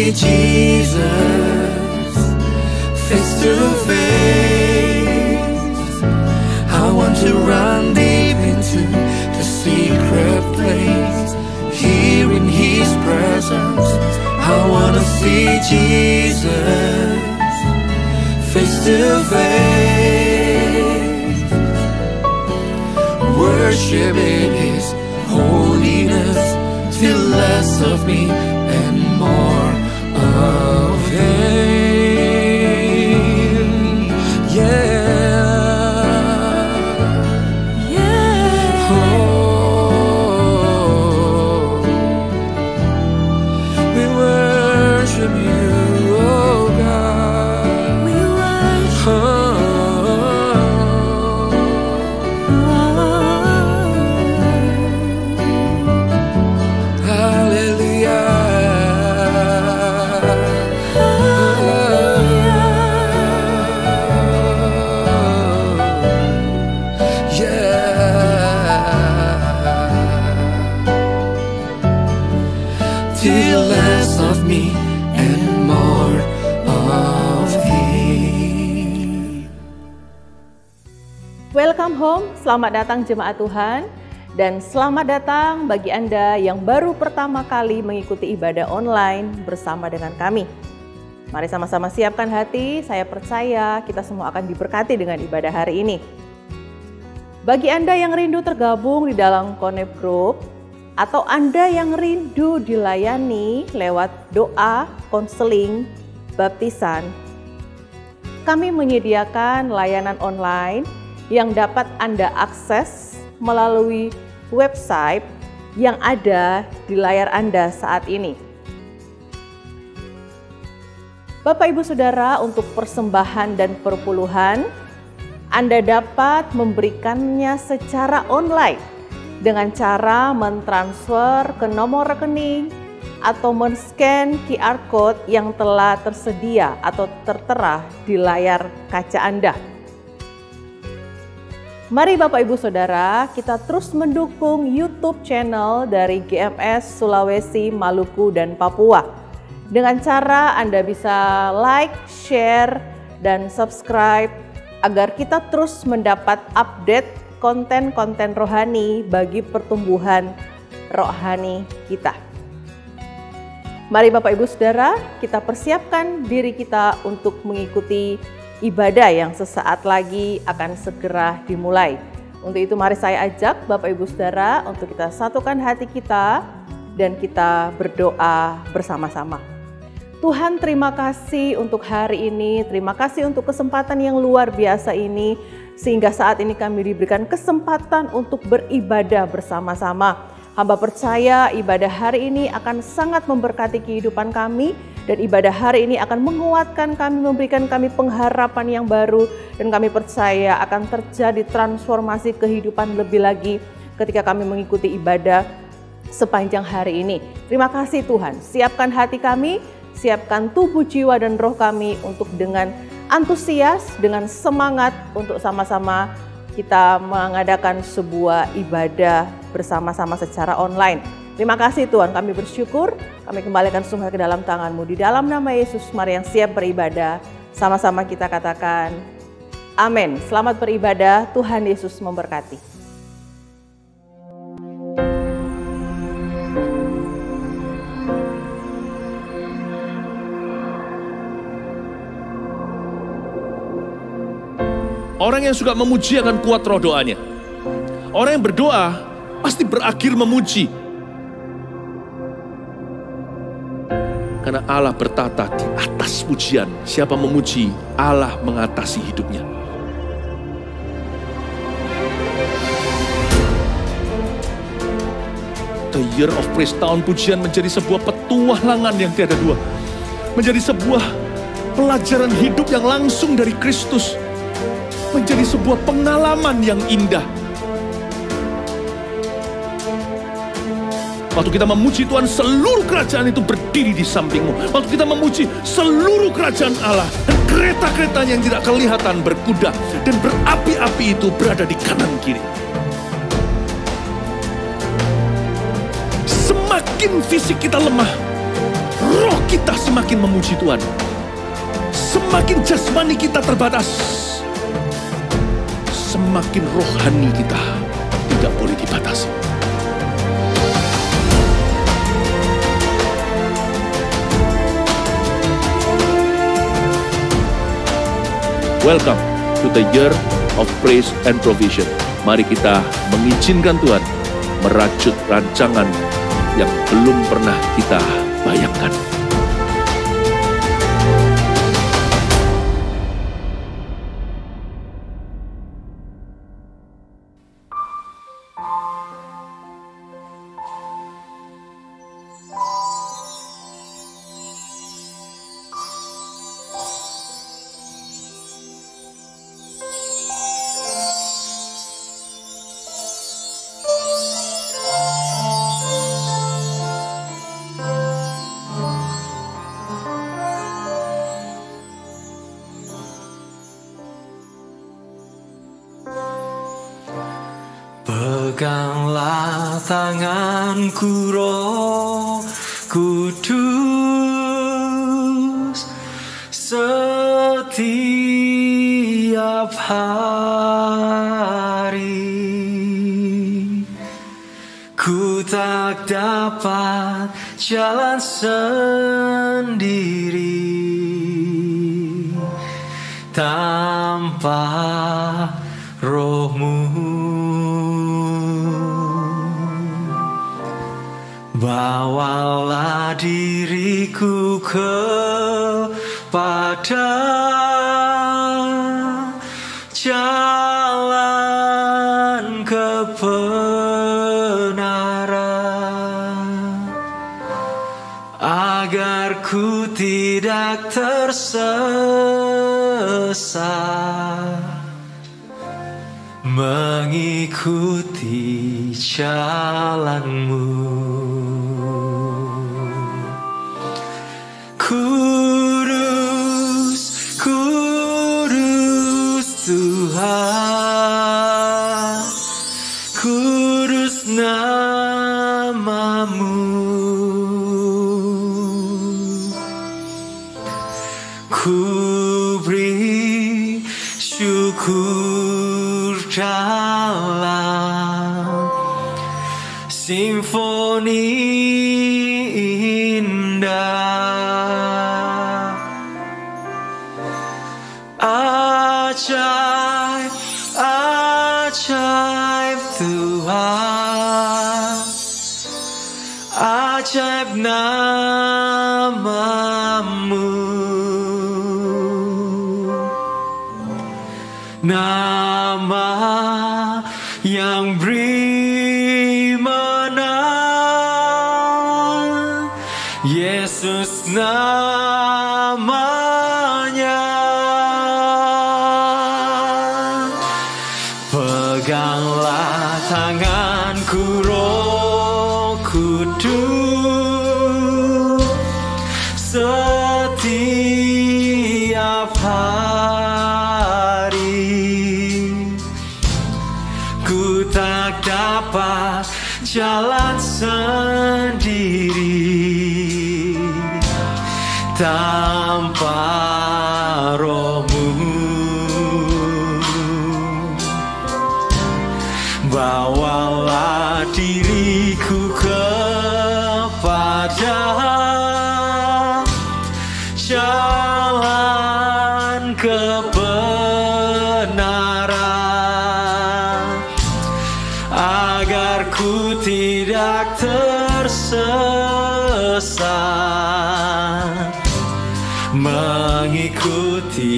see Jesus face to face. I want to run deep into the secret place, here in His presence. I want to see Jesus face to face, worship in His holiness, till less of me and more of Him. Yeah, yeah. Oh, we worship You, oh God. We worship. Till less of me and more of Him. Welcome home, selamat datang jemaat Tuhan. Dan selamat datang bagi Anda yang baru pertama kali mengikuti ibadah online bersama dengan kami. Mari sama-sama siapkan hati, saya percaya kita semua akan diberkati dengan ibadah hari ini. Bagi Anda yang rindu tergabung di dalam Connect Group, atau Anda yang rindu dilayani lewat doa, konseling, baptisan, kami menyediakan layanan online yang dapat Anda akses melalui website yang ada di layar Anda saat ini. Bapak Ibu Saudara, untuk persembahan dan perpuluhan, Anda dapat memberikannya secara online dengan cara mentransfer ke nomor rekening atau men-scan QR Code yang telah tersedia atau tertera di layar kaca Anda. Mari Bapak Ibu Saudara, kita terus mendukung YouTube channel dari GMS Sulawesi, Maluku, dan Papua. Dengan cara Anda bisa like, share, dan subscribe agar kita terus mendapat update konten-konten rohani bagi pertumbuhan rohani kita. Mari Bapak Ibu Saudara, kita persiapkan diri kita untuk mengikuti ibadah yang sesaat lagi akan segera dimulai. Untuk itu mari saya ajak Bapak Ibu Saudara untuk kita satukan hati kita dan kita berdoa bersama-sama. Tuhan, terima kasih untuk hari ini, terima kasih untuk kesempatan yang luar biasa ini, sehingga saat ini kami diberikan kesempatan untuk beribadah bersama-sama. Hamba percaya ibadah hari ini akan sangat memberkati kehidupan kami, dan ibadah hari ini akan menguatkan kami, memberikan kami pengharapan yang baru, dan kami percaya akan terjadi transformasi kehidupan lebih lagi ketika kami mengikuti ibadah sepanjang hari ini. Terima kasih Tuhan, siapkan hati kami, siapkan tubuh, jiwa, dan roh kami untuk dengan antusias, dengan semangat untuk sama-sama kita mengadakan sebuah ibadah bersama-sama secara online. Terima kasih Tuhan, kami bersyukur, kami kembalikan semua ke dalam tangan-Mu. Di dalam nama Yesus, mari yang siap beribadah, sama-sama kita katakan, amin. Selamat beribadah, Tuhan Yesus memberkati. Orang yang suka memuji akan kuat roh doanya. Orang yang berdoa pasti berakhir memuji. Karena Allah bertata di atas pujian. Siapa memuji, Allah mengatasi hidupnya. The Year of Praise, tahun pujian, menjadi sebuah petualangan yang tiada dua. Menjadi sebuah pelajaran hidup yang langsung dari Kristus. Menjadi sebuah pengalaman yang indah. Waktu kita memuji Tuhan, seluruh kerajaan itu berdiri di sampingmu. Waktu kita memuji, seluruh kerajaan Allah dan kereta-keretanya yang tidak kelihatan berkuda dan berapi-api itu berada di kanan kiri. Semakin fisik kita lemah, roh kita semakin memuji Tuhan. Semakin jasmani kita terbatas, semakin rohani kita tidak boleh dibatasi. Welcome to the year of praise and provision. Mari kita mengizinkan Tuhan merajut rancangan yang belum pernah kita bayangkan. Peganglah tanganku, Roh Kudus, setiap hari. Ku tak dapat jalan sendiri tanpa Roh-Mu. Bawalah diriku kepada jalan kebenaran, agar ku tidak tersesat, mengikuti jalan-Mu. Kudus, kudus Tuhan, kudus nama-Mu. Ku beri syukur dalam simfoni indah. Ajaib, ajaib Tuhan, ajaib nama-Mu, nama yang beri menang, Yesus namanya. Peganglah tanganku, Roh Kudus, setiap hari. Ku tak dapat jalan sendiri tanpa Roh-Mu. Bawalah diriku kepada jalan kebenaran, agar ku tidak tersesat, mengikuti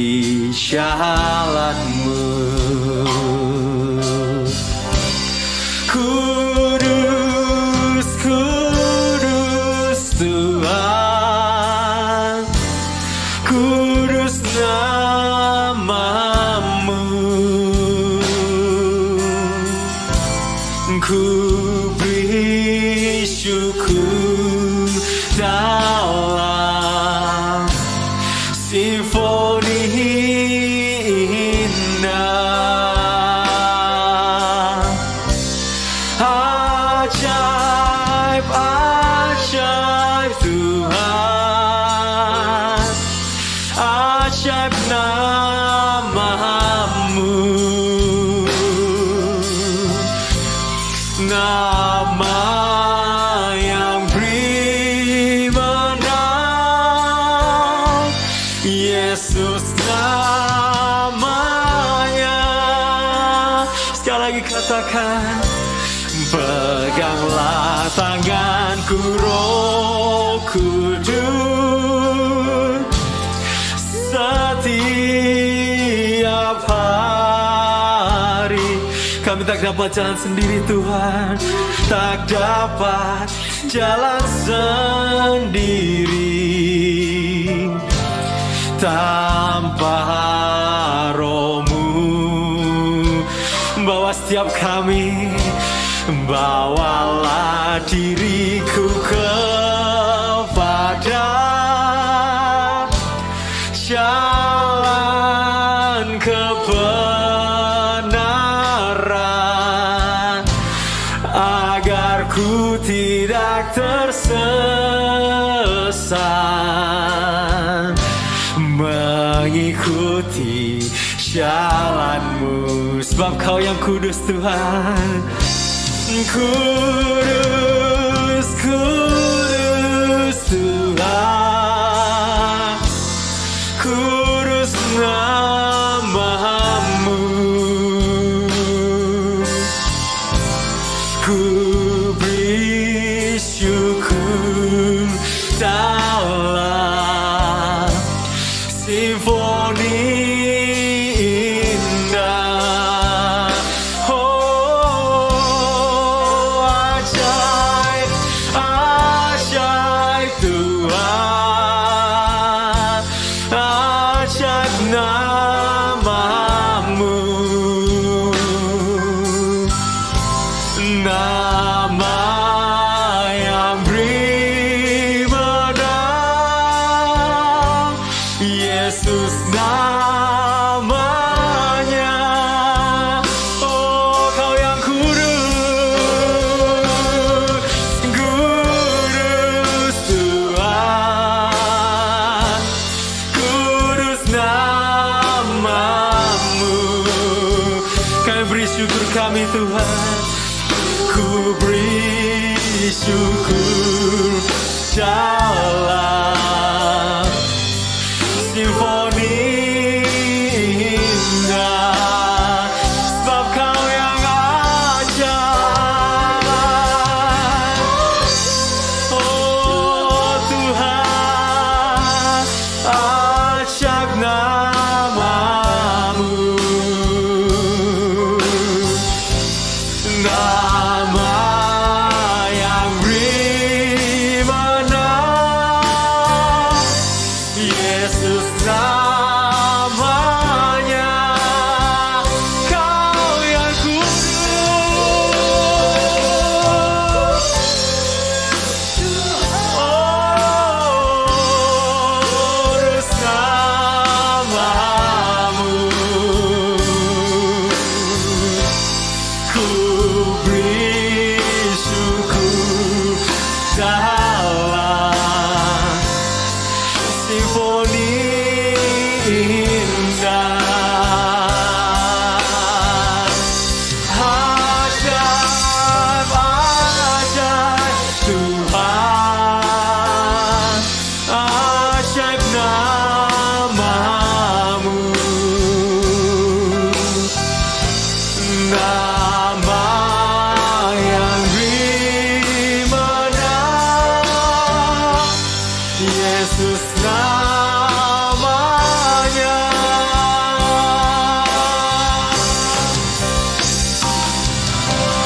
jalan-Mu. Kudus, kudus Tuhan, kudus nama-Mu. Ku beri syukur dalam simfoni indah. Ajaib, ajaib Tuhan, nama yang beri menang, Yesus namanya. Sekali lagi katakan, peganglah tanganku Roh Kudus setiap hari. Kami tak dapat jalan sendiri Tuhan, tak dapat jalan sendiri tanpa Roh-Mu. Bawa setiap kami, bawalah diriku kepada jalan kebenaran, agar ku tidak tersesat, mengikuti jalan-Mu. Sebab Kau yang kudus Tuhan, kudus, kudus Tuhan, kudus nama-Mu. Ku beri syukur dalam simfoni indah. Oh, ajaib, ajaib Tuhan, ajaib nama-Mu. Nama yang beri menang, Yesus namanya. Oh, Kau yang kudus, kudus Tuhan, kudus nama-Mu. Kami beri syukur kami Tuhan, ku beri syukur dalam simfoni indah. Sebab Kau yang ajaib, oh Tuhan, ajaib nama-Mu. Nama yang beri menang, Yesus namanya. Kau yang kudus, oh, kudus nama-Mu. Ku beri syukur dalam simfoni indah. Ajaib, ajaib Tuhan, ajaib nama-Mu. Nama yang beri menang, Yesus namanya.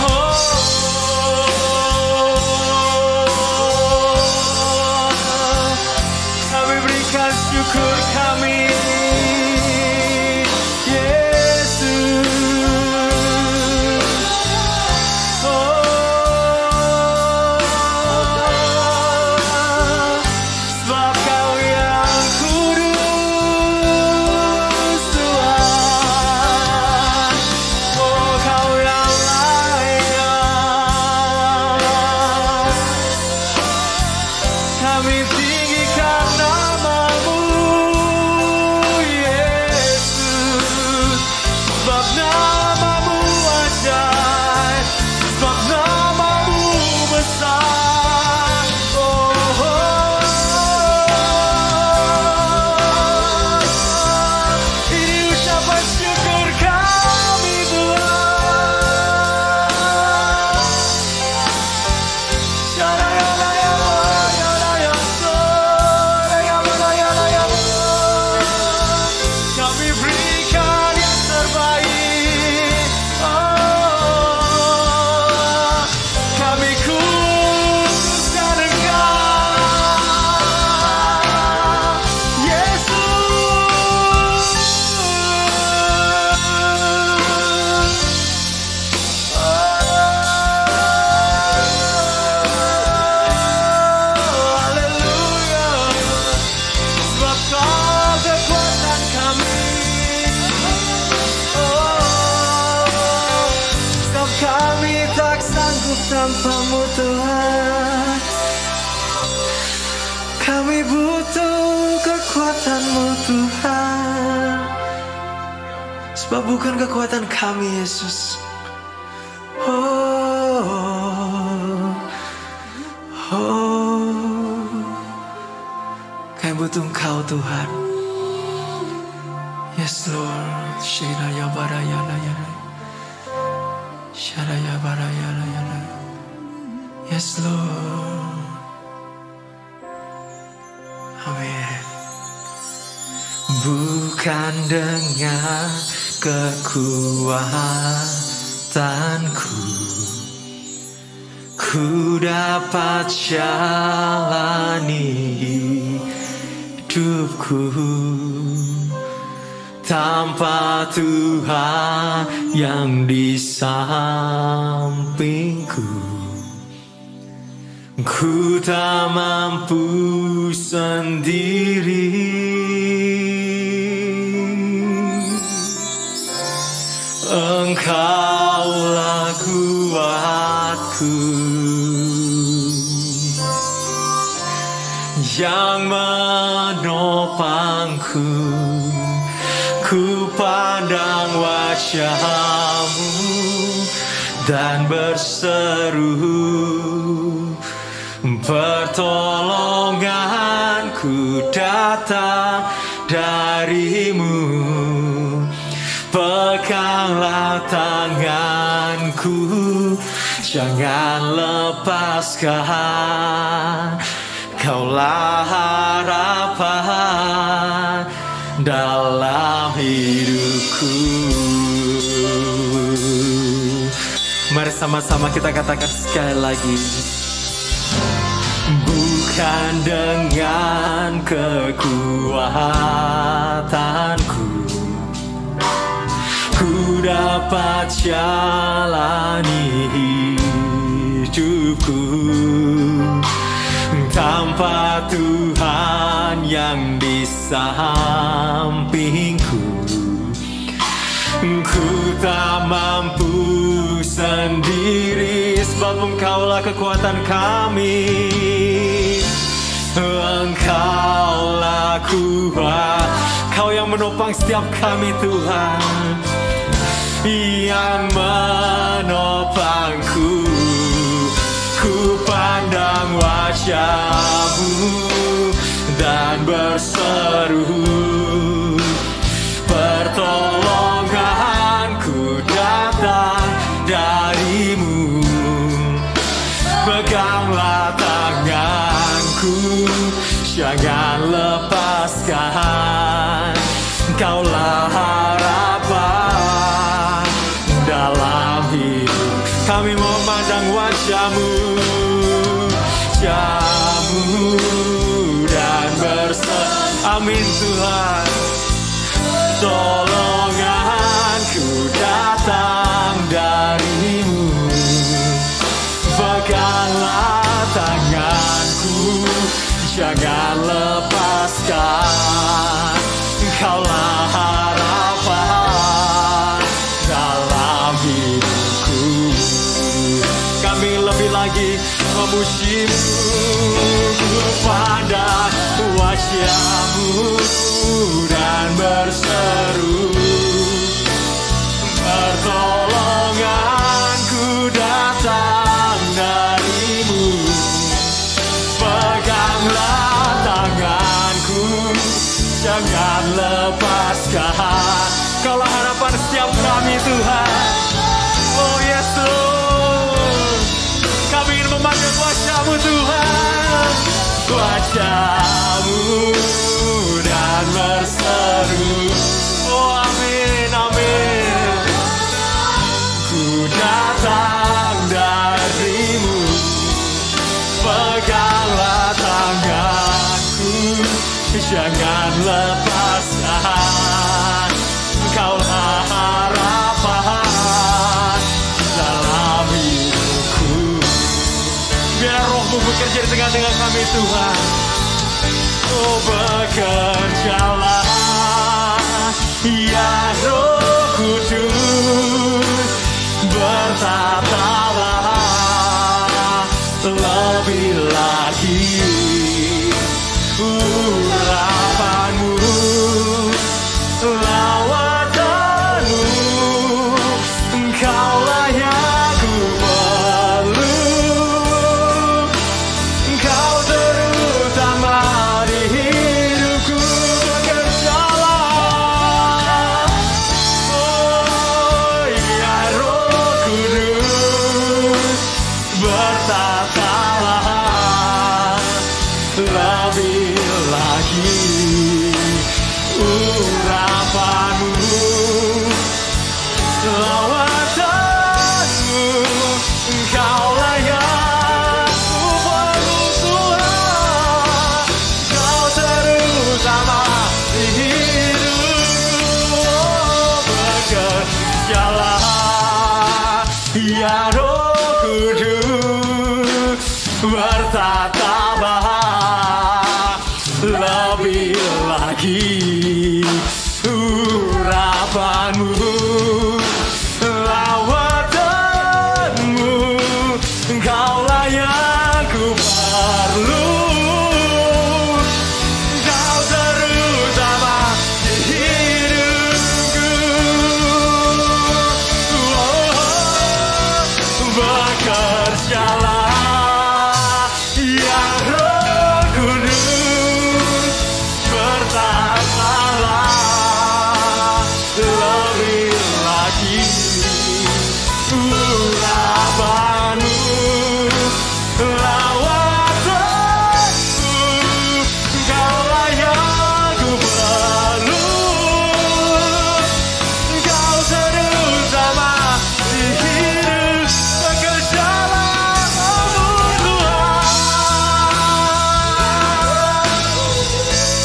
Oh, kami berikan syukur kami, Yesus. tanpa-Mu Tuhan. Kami butuh kekuatan-Mu Tuhan. Sebab bukan kekuatan kami Yesus. Kami butuh Engkau Tuhan. Yes Lord. Shiraya barayala yana. Sharaya barayala yana. Yes Lord. Amin. Bukan dengan kekuatanku ku dapat jalani hidupku tanpa Tuhan yang di sampingku. Ku tak mampu sendiri. Engkaulah kuatku yang menopangku. Ku pandang wajah-Mu dan berseru, pertolonganku datang dari-Mu. Peganglah tanganku, jangan lepaskan. Kaulah harapan dalam hidupku. Mari sama-sama kita katakan sekali lagi. Bukan dengan kekuatanku ku dapat jalani hidupku tanpa Tuhan yang di sampingku. Ku tak mampu sendiri, sebab Engkaulah kekuatan kami. Engkaulah kuat, Kau yang menopang setiap kami Tuhan, yang menopangku. Ku pandang wajah-Mu dan berseru, pertolonganku datang dari-Mu. Peganglah tanganku, jangan lepaskan. Kaulah harapan dalam hidup. Kami memandang wajah-Mu, wajah-Mu dan berseru. Amin Tuhan. Tolonganku datang dari-Mu. Peganglah tanganku, jangan lepaskan. Kaulah harapan dalam hidupku. Kami lebih lagi memuji-Mu, pada wajah-Mu dan berseru, pertolonganku datang dari-Mu. Peganglah tanganku, jangan lepaskan. Kaulah harapan setiap kami Tuhan. Oh yes Lord, kami ingin memandang wajah-Mu Tuhan, wajah-Mu dan berseru. Oh amin, amin. Ku datang dari-Mu. Peganglah tanganku, jangan lepaskan. Kaulah harapan dalam hidupku. Biar Roh-Mu bekerja di tengah-tengah kami Tuhan. Oh bekerjalah ya Roh Kudus, bertatalah Ya Roh Kudus bertatalah lebih lagi urapanmu, lawatanmu, Engkaulah yang ku perlu. Kau terutama di hidupku. Bekerjalah ya Roh Kudus, bertatalah lebih lagi urapanmu, lawatanmu, Engkaulah yang ku perlu. Kau terutama di hidup, bekerjalah Tuhan.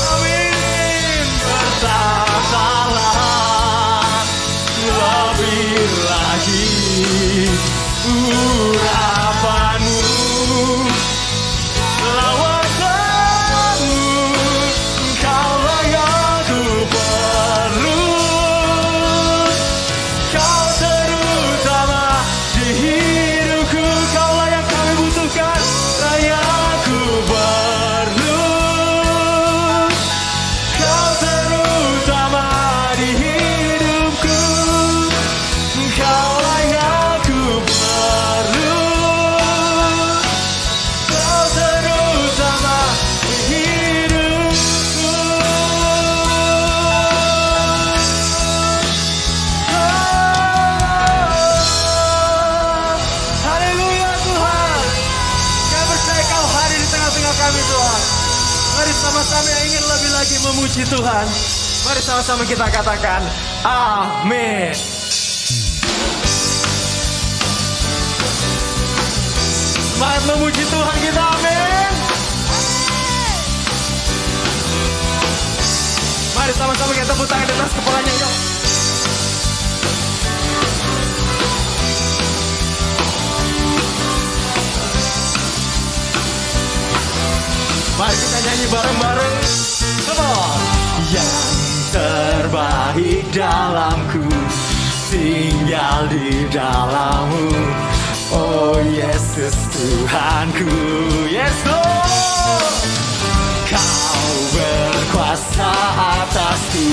Amin. Bertatalah lebih lagi urapanmu, lawatanmu, Engkaulah yang ku perlu. Kau terutama di hidupku, Kaulah yang kami butuhkan, yang ku perlu. Kau terutama di hidupku, Kaulah yang ku perlu. Kau terutama di hidupku. Haleluya Tuhan. Kami percaya Kau hadir di tengah-tengah kami Tuhan. Mari sama-sama yang ingin lebih lagi memuji Tuhan. Mari sama-sama kita katakan amin. Semangat memuji Tuhan kita, amin. Mari sama-sama kita tepuk tangan di atas kepalanya yuk. Mari kita nyanyi bareng-bareng. Come on. Yang terbaik dalamku tinggal di dalammu, oh Yesus Tuhanku. Yes Lord. Kau berkuasa atasku,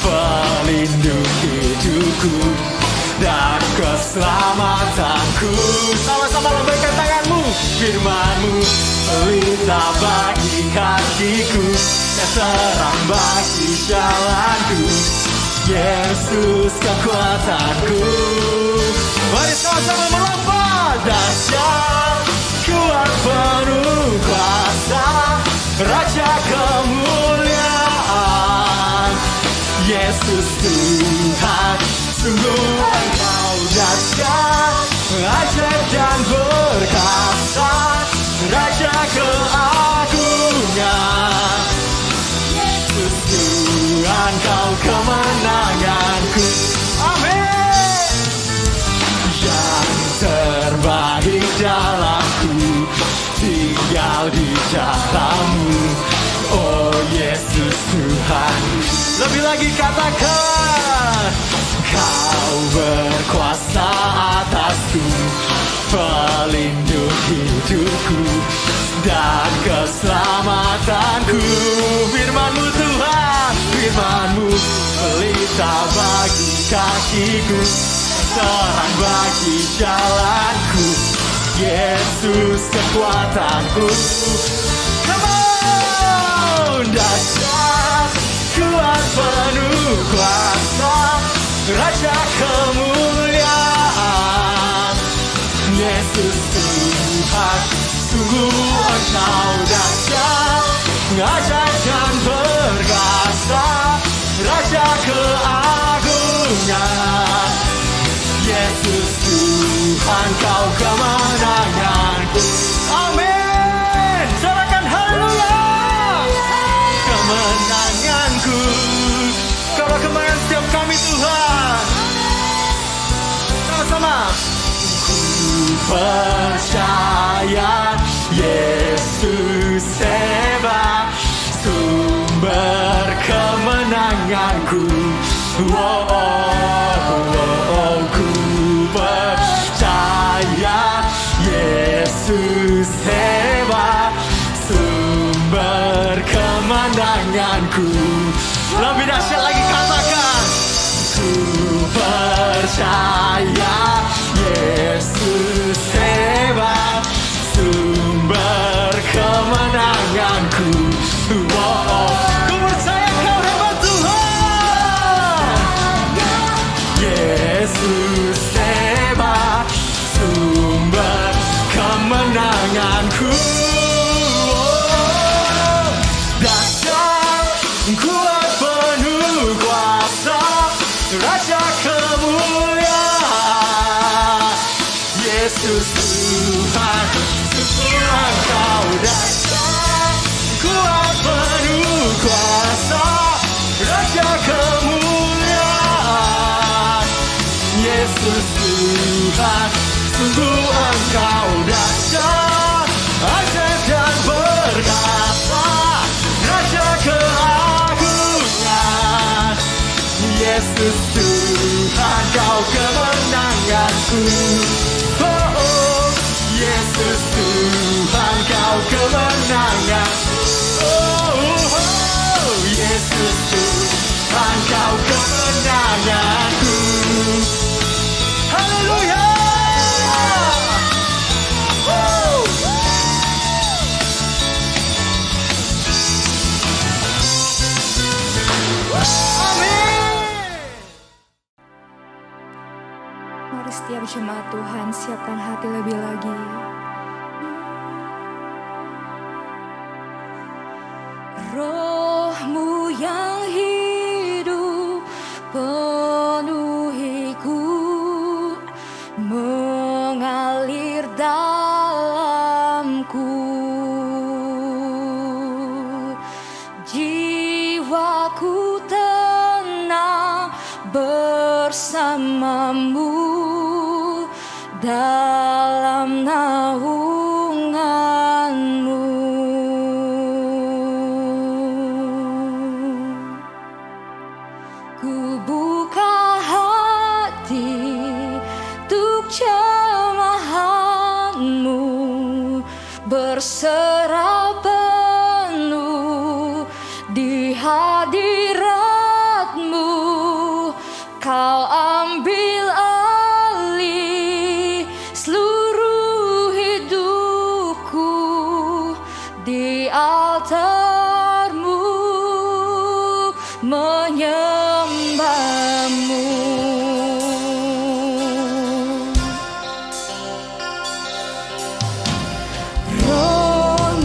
pelindung hidupku dan keselamatanku. Sama-sama lambaikan tanganmu. Firman-Mu pelita bagi kakiku dan terang bagi jalanku. Yesus kekuatanku. Mari sama-sama melompat. Dahsyat, kuat, penuh kuasa, Raja kemuliaan, Yesus Tuhan. Sungguh Engkau dahsyat, ajaib dan berkuasa, Raja keagungan. Yesus Tuhan, Kau kemenanganku. Amin. Yang terbaik dalamku tinggal di dalammu, oh Yesus Tuhan. Lebih lagi katakan, Kau berkuasa atasku, pelindung hidupku dan keselamatanku. Firman-Mu Tuhan, Firman-Mu pelita bagi kakiku, terang bagi jalanku. Yesus kekuatanku. Come on. Dahsyat, kuat, penuh kuasa, Raja kemuliaan, Yesus Tuhan. Sungguh Engkau dahsyat, ajaib dan berkuasa, Raja keagungan. Yesus Tuhan, Kau kemenanganku. Amin. Sorakan haleluya. Kemenanganku, Kau kemenangan setiap kami Tuhan. Sama-sama. percaya Yesus hebat, sumber kemenanganku. Oh, ku percaya Yesus hebat, sumber kemenanganku. Lebih dahsyat lagi, katakan. Ku percaya Yesus hebat, sumber kemenanganku. Ku percaya Kau hebat Tuhan. Yesus hebat, sumber kemenanganku. Dahsyat, kuat, penuh kuasa, Raja kemuliaan. Yesus Tuhan, Tuhan Kau dahsyat, kuat, penuh kuasa, Raja kemuliaan. Yesus Tuhan, sungguh Engkau dahsyat, ajaib dan perkasa, Raja keagungan. Yesus Tuhan, Kau kemenanganku. Oh, Yesus Tuhan, Kau kemenanganku. Oh, Yesus Tuhan, Kau kemenanganku. Haleluya. Mari setiap jemaat Tuhan siapkan hati lebih lagi. Roh-Mu yang hidup penuhiku, mengalir dalamku. Jiwaku tenang bersamamu dalam naunganmu. Ku buka hati untuk jemaat-Mu, berserah penuh di hadirat-Mu. Kau ambil alih seluruh hidupku di altar-Mu, menyembah-Mu. Roh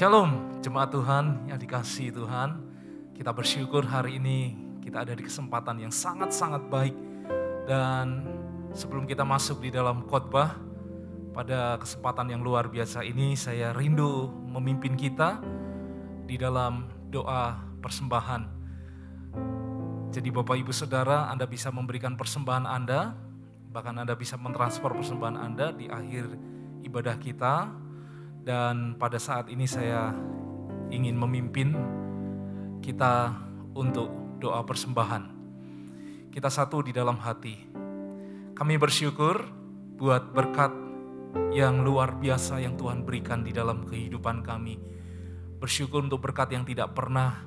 Shalom, jemaat Tuhan yang dikasihi Tuhan. Kita bersyukur hari ini kita ada di kesempatan yang sangat-sangat baik. Dan sebelum kita masuk di dalam khotbah, pada kesempatan yang luar biasa ini saya rindu memimpin kita di dalam doa persembahan. Jadi Bapak Ibu Saudara, Anda bisa memberikan persembahan Anda, bahkan Anda bisa mentransfer persembahan Anda di akhir ibadah kita. Dan pada saat ini saya ingin memimpin kita untuk doa persembahan. Kita satu di dalam hati. Kami bersyukur buat berkat yang luar biasa yang Tuhan berikan di dalam kehidupan kami. Bersyukur untuk berkat yang tidak pernah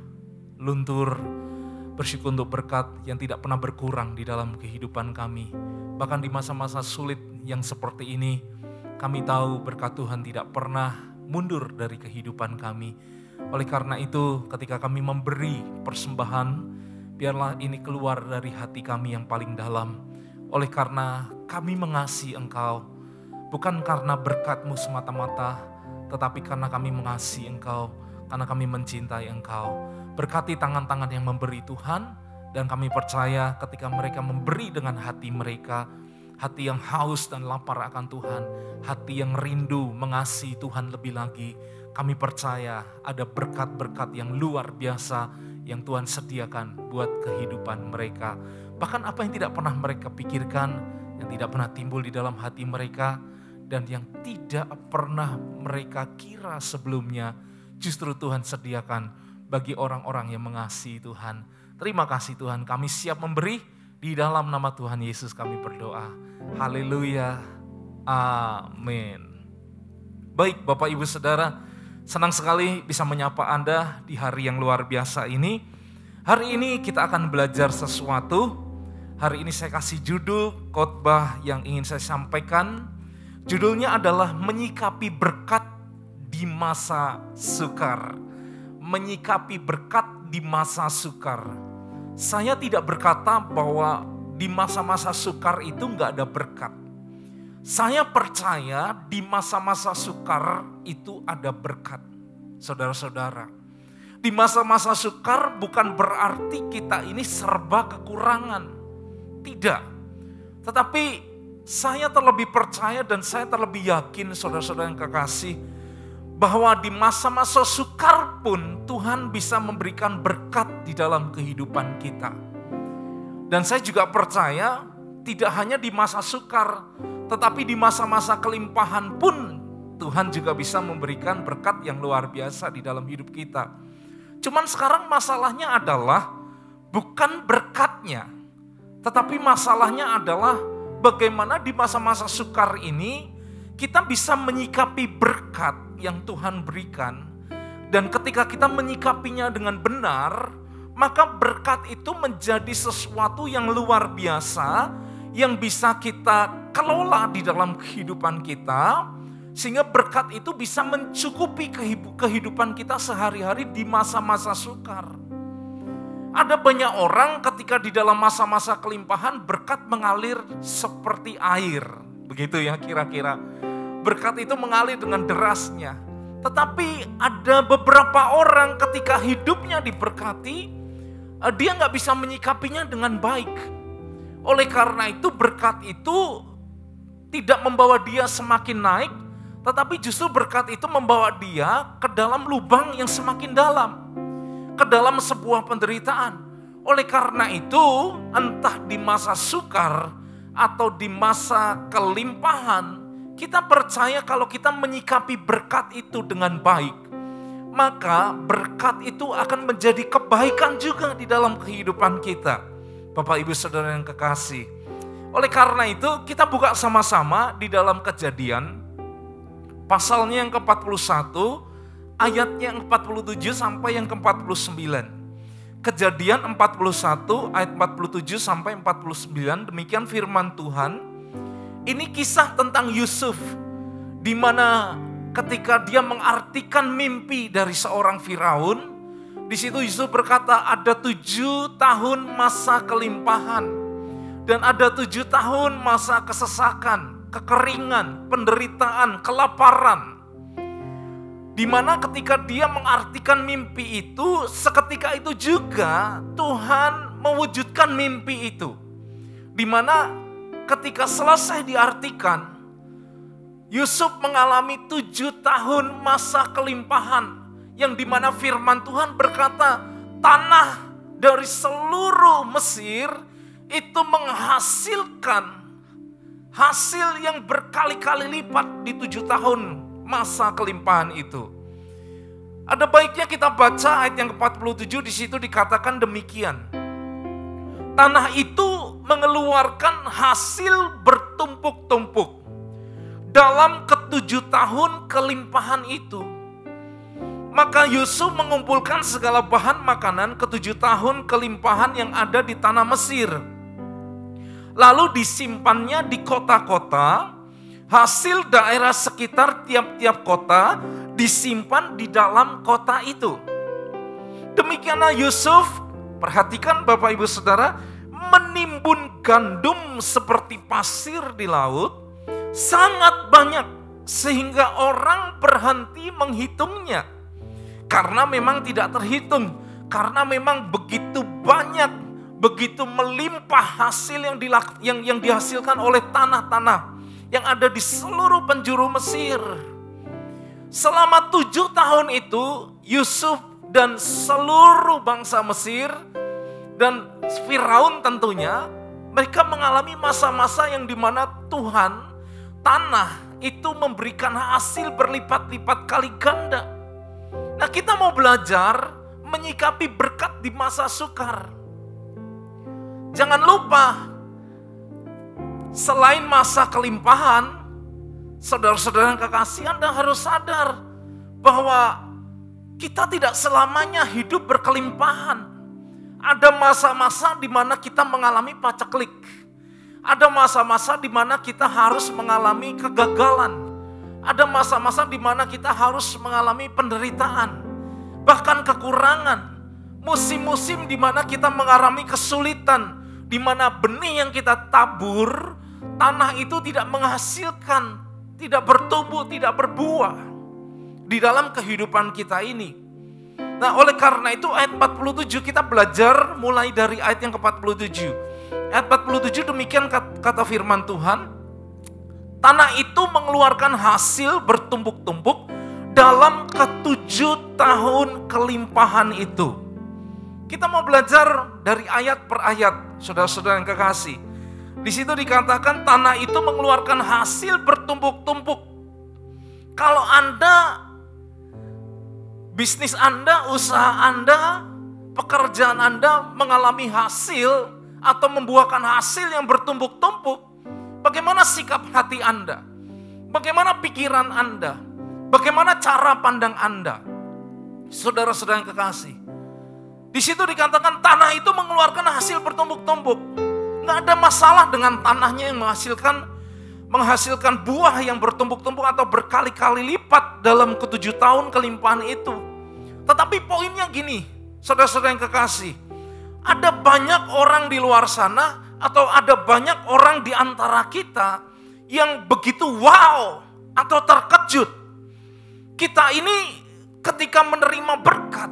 luntur. Bersyukur untuk berkat yang tidak pernah berkurang di dalam kehidupan kami. Bahkan di masa-masa sulit yang seperti ini, kami tahu berkat Tuhan tidak pernah mundur dari kehidupan kami. Oleh karena itu, ketika kami memberi persembahan, biarlah ini keluar dari hati kami yang paling dalam. Oleh karena kami mengasihi Engkau, bukan karena berkat-Mu semata-mata, tetapi karena kami mengasihi Engkau, karena kami mencintai Engkau. Berkati tangan-tangan yang memberi Tuhan, dan kami percaya ketika mereka memberi dengan hati mereka, hati yang haus dan lapar akan Tuhan, hati yang rindu mengasihi Tuhan lebih lagi, kami percaya ada berkat-berkat yang luar biasa yang Tuhan sediakan buat kehidupan mereka. Bahkan apa yang tidak pernah mereka pikirkan, yang tidak pernah timbul di dalam hati mereka, dan yang tidak pernah mereka kira sebelumnya, justru Tuhan sediakan bagi orang-orang yang mengasihi Tuhan. Terima kasih Tuhan, kami siap memberi. Di dalam nama Tuhan Yesus kami berdoa. Haleluya. Amin. Baik Bapak Ibu Saudara, senang sekali bisa menyapa Anda di hari yang luar biasa ini. Hari ini kita akan belajar sesuatu. Hari ini saya kasih judul khotbah yang ingin saya sampaikan. Judulnya adalah menyikapi berkat di masa sukar. Menyikapi berkat di masa sukar. Saya tidak berkata bahwa di masa-masa sukar itu nggak ada berkat. Saya percaya di masa-masa sukar itu ada berkat. Saudara-saudara, di masa-masa sukar bukan berarti kita ini serba kekurangan. Tidak. Tetapi saya terlebih percaya dan saya terlebih yakin saudara-saudara yang kekasih, bahwa di masa-masa sukar pun Tuhan bisa memberikan berkat di dalam kehidupan kita. Dan saya juga percaya tidak hanya di masa sukar, tetapi di masa-masa kelimpahan pun Tuhan juga bisa memberikan berkat yang luar biasa di dalam hidup kita. Cuman sekarang masalahnya adalah bukan berkatnya, tetapi masalahnya adalah bagaimana di masa-masa sukar ini kita bisa menyikapi berkat yang Tuhan berikan. Dan ketika kita menyikapinya dengan benar, maka berkat itu menjadi sesuatu yang luar biasa yang bisa kita kelola di dalam kehidupan kita, sehingga berkat itu bisa mencukupi kehidupan kita sehari-hari di masa-masa sukar. Ada banyak orang ketika di dalam masa-masa kelimpahan berkat mengalir seperti air. Begitu ya kira-kira. Berkat itu mengalir dengan derasnya. Tetapi ada beberapa orang ketika hidupnya diberkati, dia nggak bisa menyikapinya dengan baik. Oleh karena itu berkat itu tidak membawa dia semakin naik, tetapi justru berkat itu membawa dia ke dalam lubang yang semakin dalam. Ke dalam sebuah penderitaan. Oleh karena itu, entah di masa sukar atau di masa kelimpahan, kita percaya kalau kita menyikapi berkat itu dengan baik, maka berkat itu akan menjadi kebaikan juga di dalam kehidupan kita. Bapak Ibu Saudara yang kekasih. Oleh karena itu kita buka sama-sama di dalam Kejadian, pasalnya yang ke-41, ayatnya yang 47 sampai yang ke-49. Kejadian 41 ayat 47 sampai 49, demikian firman Tuhan. Ini kisah tentang Yusuf, di mana ketika dia mengartikan mimpi dari seorang Firaun, di situ Yusuf berkata ada 7 tahun masa kelimpahan dan ada 7 tahun masa kesesakan, kekeringan, penderitaan, kelaparan. Di mana ketika dia mengartikan mimpi itu, seketika itu juga Tuhan mewujudkan mimpi itu. Di mana ketika selesai diartikan, Yusuf mengalami 7 tahun masa kelimpahan, yang di mana firman Tuhan berkata, tanah dari seluruh Mesir itu menghasilkan hasil yang berkali-kali lipat di 7 tahun masa kelimpahan itu. Ada baiknya kita baca ayat yang ke-47, di situ dikatakan demikian. Tanah itu mengeluarkan hasil bertumpuk-tumpuk dalam ke-7 tahun kelimpahan itu. Maka Yusuf mengumpulkan segala bahan makanan ke-7 tahun kelimpahan yang ada di tanah Mesir. Lalu disimpannya di kota-kota, hasil daerah sekitar tiap-tiap kota disimpan di dalam kota itu. Demikianlah Yusuf, perhatikan Bapak Ibu Saudara, menimbun gandum seperti pasir di laut, sangat banyak sehingga orang berhenti menghitungnya. Karena memang tidak terhitung, karena memang begitu banyak, begitu melimpah hasil yang dihasilkan oleh tanah-tanah yang ada di seluruh penjuru Mesir. Selama 7 tahun itu, Yusuf dan seluruh bangsa Mesir dan Firaun tentunya, mereka mengalami masa-masa yang dimana Tuhan, tanah itu memberikan hasil berlipat-lipat kali ganda. Nah, kita mau belajar menyikapi berkat di masa sukar. Jangan lupa, selain masa kelimpahan, saudara-saudara yang kekasih, Anda harus sadar bahwa kita tidak selamanya hidup berkelimpahan. Ada masa-masa di mana kita mengalami paceklik. Ada masa-masa di mana kita harus mengalami kegagalan. Ada masa-masa di mana kita harus mengalami penderitaan, bahkan kekurangan. Musim-musim di mana kita mengalami kesulitan, di mana benih yang kita tabur, tanah itu tidak menghasilkan, tidak bertumbuh, tidak berbuah di dalam kehidupan kita ini. Nah, oleh karena itu ayat 47 kita belajar mulai dari ayat yang ke-47. Ayat 47 demikian kata firman Tuhan, tanah itu mengeluarkan hasil bertumpuk-tumpuk dalam ke-7 tahun kelimpahan itu. Kita mau belajar dari ayat per ayat, saudara-saudara yang kekasih. Di situ dikatakan tanah itu mengeluarkan hasil bertumpuk-tumpuk. Kalau Anda, bisnis Anda, usaha Anda, pekerjaan Anda mengalami hasil atau membuahkan hasil yang bertumpuk-tumpuk, bagaimana sikap hati Anda? Bagaimana pikiran Anda? Bagaimana cara pandang Anda? Saudara-saudara yang kekasih, di situ dikatakan tanah itu mengeluarkan hasil bertumpuk-tumpuk. Nggak ada masalah dengan tanahnya yang menghasilkan buah yang bertumpuk-tumpuk atau berkali-kali lipat dalam ke-7 tahun kelimpahan itu. Tetapi poinnya gini, saudara-saudara yang kekasih, ada banyak orang di luar sana atau ada banyak orang di antara kita yang begitu wow atau terkejut. Kita ini ketika menerima berkat,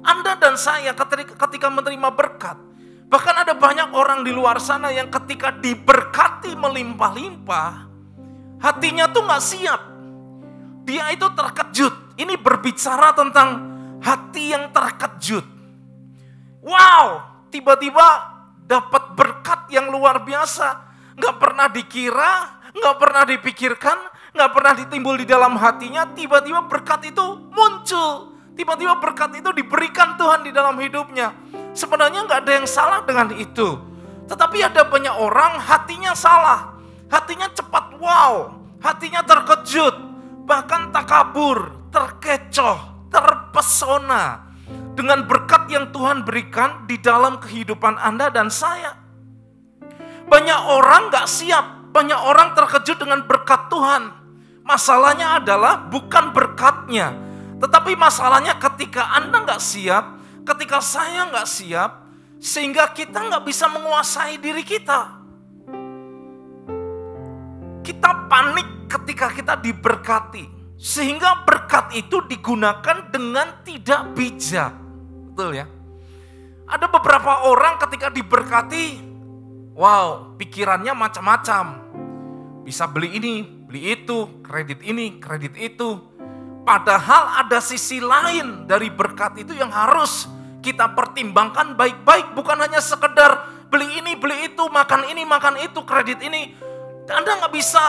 Anda dan saya ketika menerima berkat, bahkan ada banyak orang di luar sana yang ketika diberkati melimpah-limpah, hatinya tuh gak siap. Dia itu terkejut. Ini berbicara tentang hati yang terkejut. Wow, tiba-tiba dapat berkat yang luar biasa. Gak pernah dikira, gak pernah dipikirkan, gak pernah ditimbul di dalam hatinya. Tiba-tiba berkat itu muncul. Tiba-tiba berkat itu diberikan Tuhan di dalam hidupnya. Sebenarnya gak ada yang salah dengan itu. Tetapi ada banyak orang hatinya salah. Hatinya cepat wow. Hatinya terkejut. Bahkan takabur, terkecoh, terpesona dengan berkat yang Tuhan berikan di dalam kehidupan Anda dan saya. Banyak orang gak siap. Banyak orang terkejut dengan berkat Tuhan. Masalahnya adalah bukan berkatnya. Tetapi masalahnya ketika Anda gak siap, ketika saya gak siap, sehingga kita gak bisa menguasai diri kita. Kita panik ketika kita diberkati. Sehingga berkat itu digunakan dengan tidak bijak. Betul ya? Ada beberapa orang ketika diberkati, wow, pikirannya macam-macam. Bisa beli ini, beli itu, kredit ini, kredit itu. Padahal ada sisi lain dari berkat itu yang harus kita pertimbangkan baik-baik. Bukan hanya sekedar beli ini, beli itu, makan ini, makan itu, kredit ini. Anda nggak bisa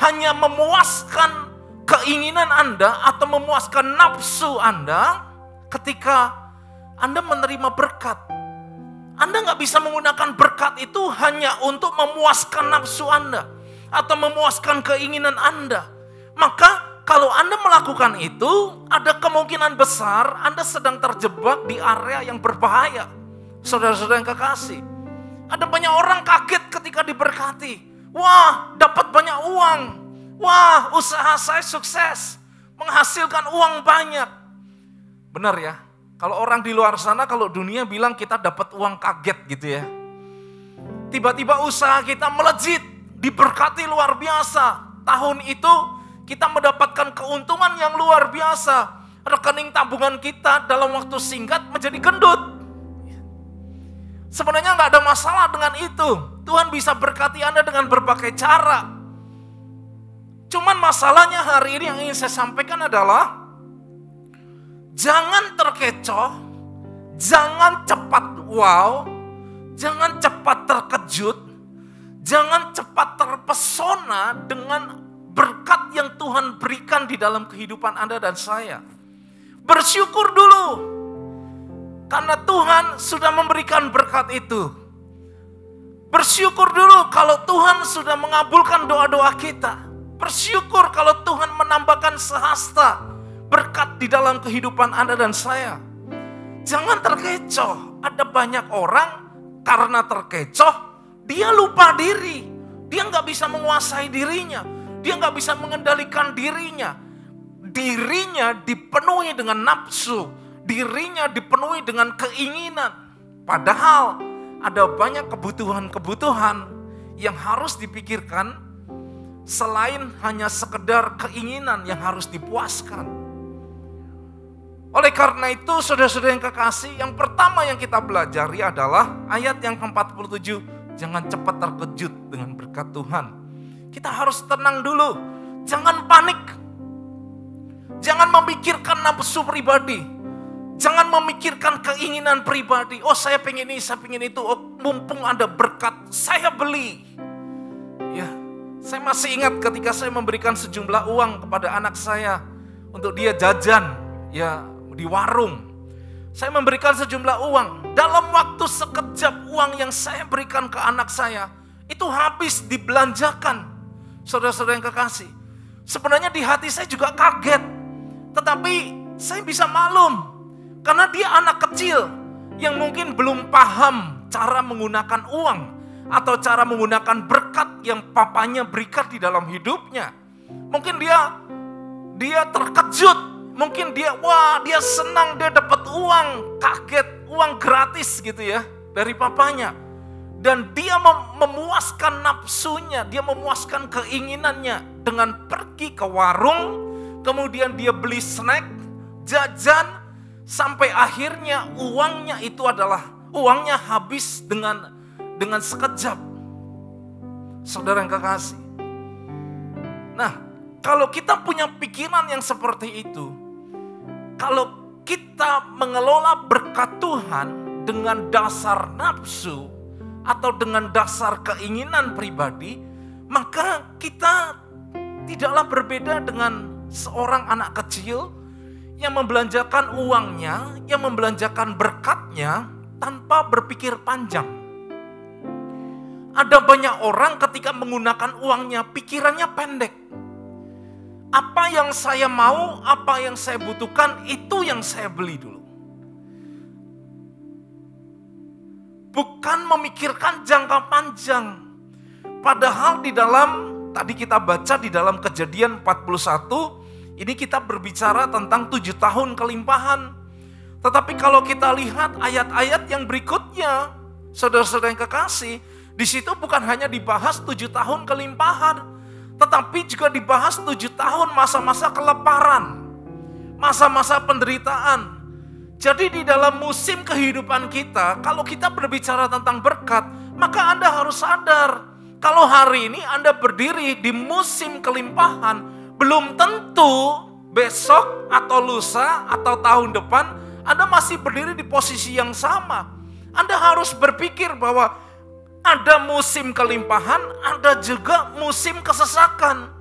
hanya memuaskan keinginan Anda atau memuaskan nafsu Anda ketika Anda menerima berkat. Anda nggak bisa menggunakan berkat itu hanya untuk memuaskan nafsu Anda atau memuaskan keinginan Anda. Maka kalau Anda melakukan itu, ada kemungkinan besar Anda sedang terjebak di area yang berbahaya. Saudara-saudara yang kekasih, ada banyak orang kaget ketika diberkati. Wah, dapat banyak uang. Wah, usaha saya sukses, menghasilkan uang banyak. Benar ya, kalau orang di luar sana, kalau dunia bilang kita dapat uang kaget gitu ya. Tiba-tiba usaha kita melejit, diberkati luar biasa. Tahun itu kita mendapatkan keuntungan yang luar biasa. Rekening tabungan kita dalam waktu singkat menjadi gendut. Sebenarnya nggak ada masalah dengan itu. Tuhan bisa berkati Anda dengan berbagai cara. Cuman masalahnya hari ini yang ingin saya sampaikan adalah jangan terkecoh, jangan cepat wow, jangan cepat terkejut, jangan cepat terpesona dengan berkat yang Tuhan berikan di dalam kehidupan Anda dan saya. Bersyukur dulu karena Tuhan sudah memberikan berkat itu. Bersyukur dulu kalau Tuhan sudah mengabulkan doa-doa kita. Bersyukur kalau Tuhan menambahkan sehasta berkat di dalam kehidupan Anda dan saya. Jangan terkecoh. Ada banyak orang karena terkecoh, dia lupa diri. Dia nggak bisa menguasai dirinya. Dia nggak bisa mengendalikan dirinya. Dirinya dipenuhi dengan nafsu. Dirinya dipenuhi dengan keinginan. Padahal ada banyak kebutuhan-kebutuhan yang harus dipikirkan selain hanya sekedar keinginan yang harus dipuaskan. Oleh karena itu, saudara-saudara yang kekasih, yang pertama yang kita pelajari adalah ayat yang ke-47. Jangan cepat terkejut dengan berkat Tuhan. Kita harus tenang dulu. Jangan panik. Jangan memikirkan nafsu pribadi. Jangan memikirkan keinginan pribadi. Oh, saya pengen ini, saya pengen itu. Oh, mumpung ada berkat, saya beli. Ya. Saya masih ingat ketika saya memberikan sejumlah uang kepada anak saya untuk dia jajan ya di warung. Saya memberikan sejumlah uang. Dalam waktu sekejap uang yang saya berikan ke anak saya itu habis dibelanjakan. Saudara-saudara yang kekasih, sebenarnya di hati saya juga kaget. Tetapi saya bisa maklum karena dia anak kecil yang mungkin belum paham cara menggunakan uang atau cara menggunakan berkat yang papanya berikan di dalam hidupnya. Mungkin dia terkejut, mungkin dia senang dia dapat uang, kaget, uang gratis gitu ya dari papanya. Dan dia memuaskan nafsunya, dia memuaskan keinginannya dengan pergi ke warung, kemudian dia beli snack, jajan, sampai akhirnya uangnya habis dengan sekejap. Saudara yang kekasih. Nah, kalau kita punya pikiran yang seperti itu, kalau kita mengelola berkat Tuhan dengan dasar nafsu atau dengan dasar keinginan pribadi, maka kita tidaklah berbeda dengan seorang anak kecil yang membelanjakan uangnya, yang membelanjakan berkatnya tanpa berpikir panjang. Ada banyak orang ketika menggunakan uangnya, pikirannya pendek. Apa yang saya mau, apa yang saya butuhkan, itu yang saya beli dulu. Bukan memikirkan jangka panjang. Padahal di dalam, tadi kita baca di dalam Kejadian 41, ini kita berbicara tentang 7 tahun kelimpahan. Tetapi kalau kita lihat ayat-ayat yang berikutnya, saudara-saudara yang kekasih, di situ bukan hanya dibahas 7 tahun kelimpahan, tetapi juga dibahas 7 tahun masa-masa kelaparan, masa-masa penderitaan. Jadi di dalam musim kehidupan kita, kalau kita berbicara tentang berkat, maka Anda harus sadar, kalau hari ini Anda berdiri di musim kelimpahan, belum tentu besok atau lusa atau tahun depan Anda masih berdiri di posisi yang sama. Anda harus berpikir bahwa ada musim kelimpahan, ada juga musim kesesakan.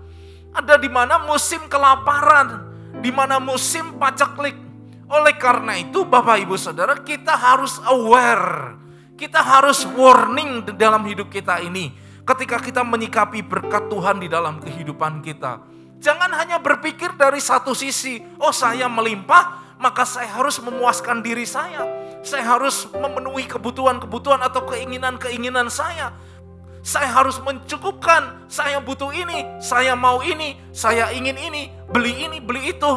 Ada di mana musim kelaparan, di mana musim paceklik. Oleh karena itu Bapak Ibu Saudara, kita harus aware, kita harus warning di dalam hidup kita ini. Ketika kita menyikapi berkat Tuhan di dalam kehidupan kita. Jangan hanya berpikir dari satu sisi, oh saya melimpah, maka saya harus memuaskan diri saya. Saya harus memenuhi kebutuhan-kebutuhan atau keinginan-keinginan saya. Saya harus mencukupkan, saya butuh ini, saya mau ini, saya ingin ini, beli itu.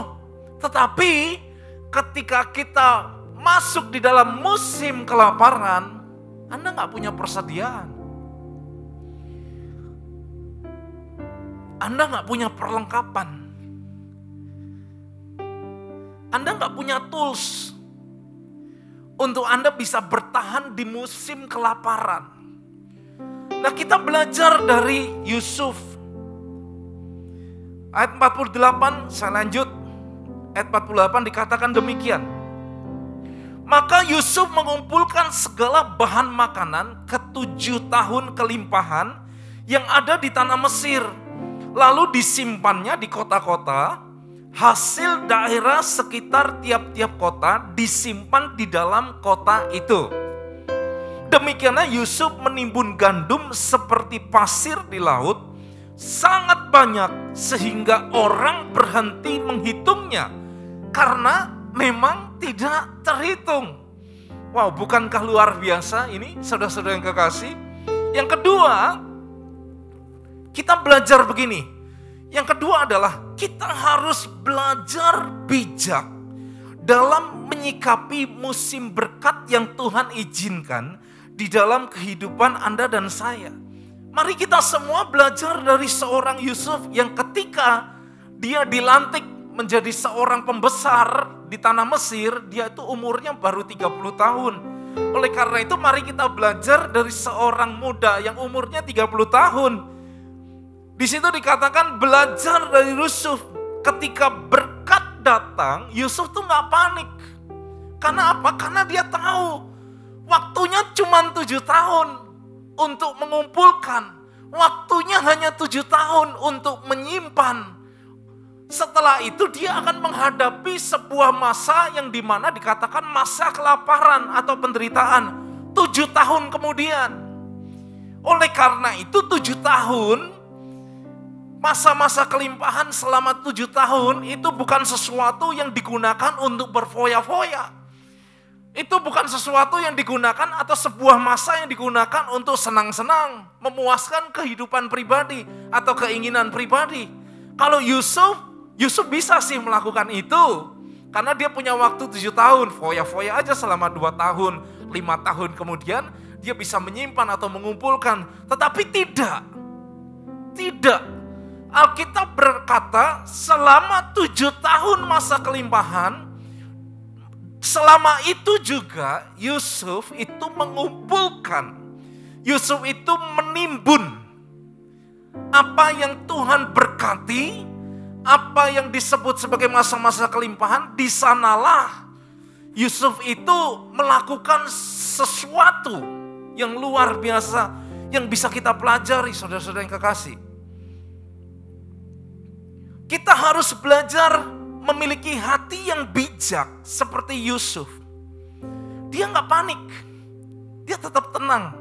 Tetapi ketika kita masuk di dalam musim kelaparan, Anda nggak punya persediaan. Anda nggak punya perlengkapan. Anda nggak punya tools untuk Anda bisa bertahan di musim kelaparan. Nah, kita belajar dari Yusuf. Ayat 48, saya lanjut. Ayat 48 dikatakan demikian. Maka Yusuf mengumpulkan segala bahan makanan ke-7 tahun kelimpahan yang ada di tanah Mesir. Lalu disimpannya di kota-kota, hasil daerah sekitar tiap-tiap kota disimpan di dalam kota itu. Demikianlah Yusuf menimbun gandum seperti pasir di laut, sangat banyak sehingga orang berhenti menghitungnya, karena memang tidak terhitung. Wow, bukankah luar biasa ini saudara-saudara yang kekasih? Yang kedua, kita belajar begini. Yang kedua adalah kita harus belajar bijak dalam menyikapi musim berkat yang Tuhan izinkan di dalam kehidupan Anda dan saya. Mari kita semua belajar dari seorang Yusuf yang ketika dia dilantik menjadi seorang pembesar di tanah Mesir, dia itu umurnya baru 30 tahun. Oleh karena itu mari kita belajar dari seorang muda yang umurnya 30 tahun. Di situ dikatakan belajar dari Yusuf. Ketika berkat datang, Yusuf tuh gak panik. Karena apa? Karena dia tahu waktunya cuma 7 tahun untuk mengumpulkan. Waktunya hanya 7 tahun untuk menyimpan. Setelah itu dia akan menghadapi sebuah masa yang dimana dikatakan masa kelaparan atau penderitaan. 7 tahun kemudian. Oleh karena itu 7 tahun, masa-masa kelimpahan selama 7 tahun itu bukan sesuatu yang digunakan untuk berfoya-foya. Itu bukan sesuatu yang digunakan atau sebuah masa yang digunakan untuk senang-senang, memuaskan kehidupan pribadi atau keinginan pribadi. Kalau Yusuf bisa sih melakukan itu. Karena dia punya waktu 7 tahun, foya-foya aja selama 2 tahun, 5 tahun kemudian dia bisa menyimpan atau mengumpulkan. Tetapi tidak. Alkitab berkata selama 7 tahun masa kelimpahan, selama itu juga Yusuf itu mengumpulkan. Yusuf itu menimbun apa yang Tuhan berkati, apa yang disebut sebagai masa-masa kelimpahan. Di sanalah Yusuf itu melakukan sesuatu yang luar biasa yang bisa kita pelajari, saudara-saudara yang kekasih. Kita harus belajar memiliki hati yang bijak seperti Yusuf. Dia gak panik, dia tetap tenang,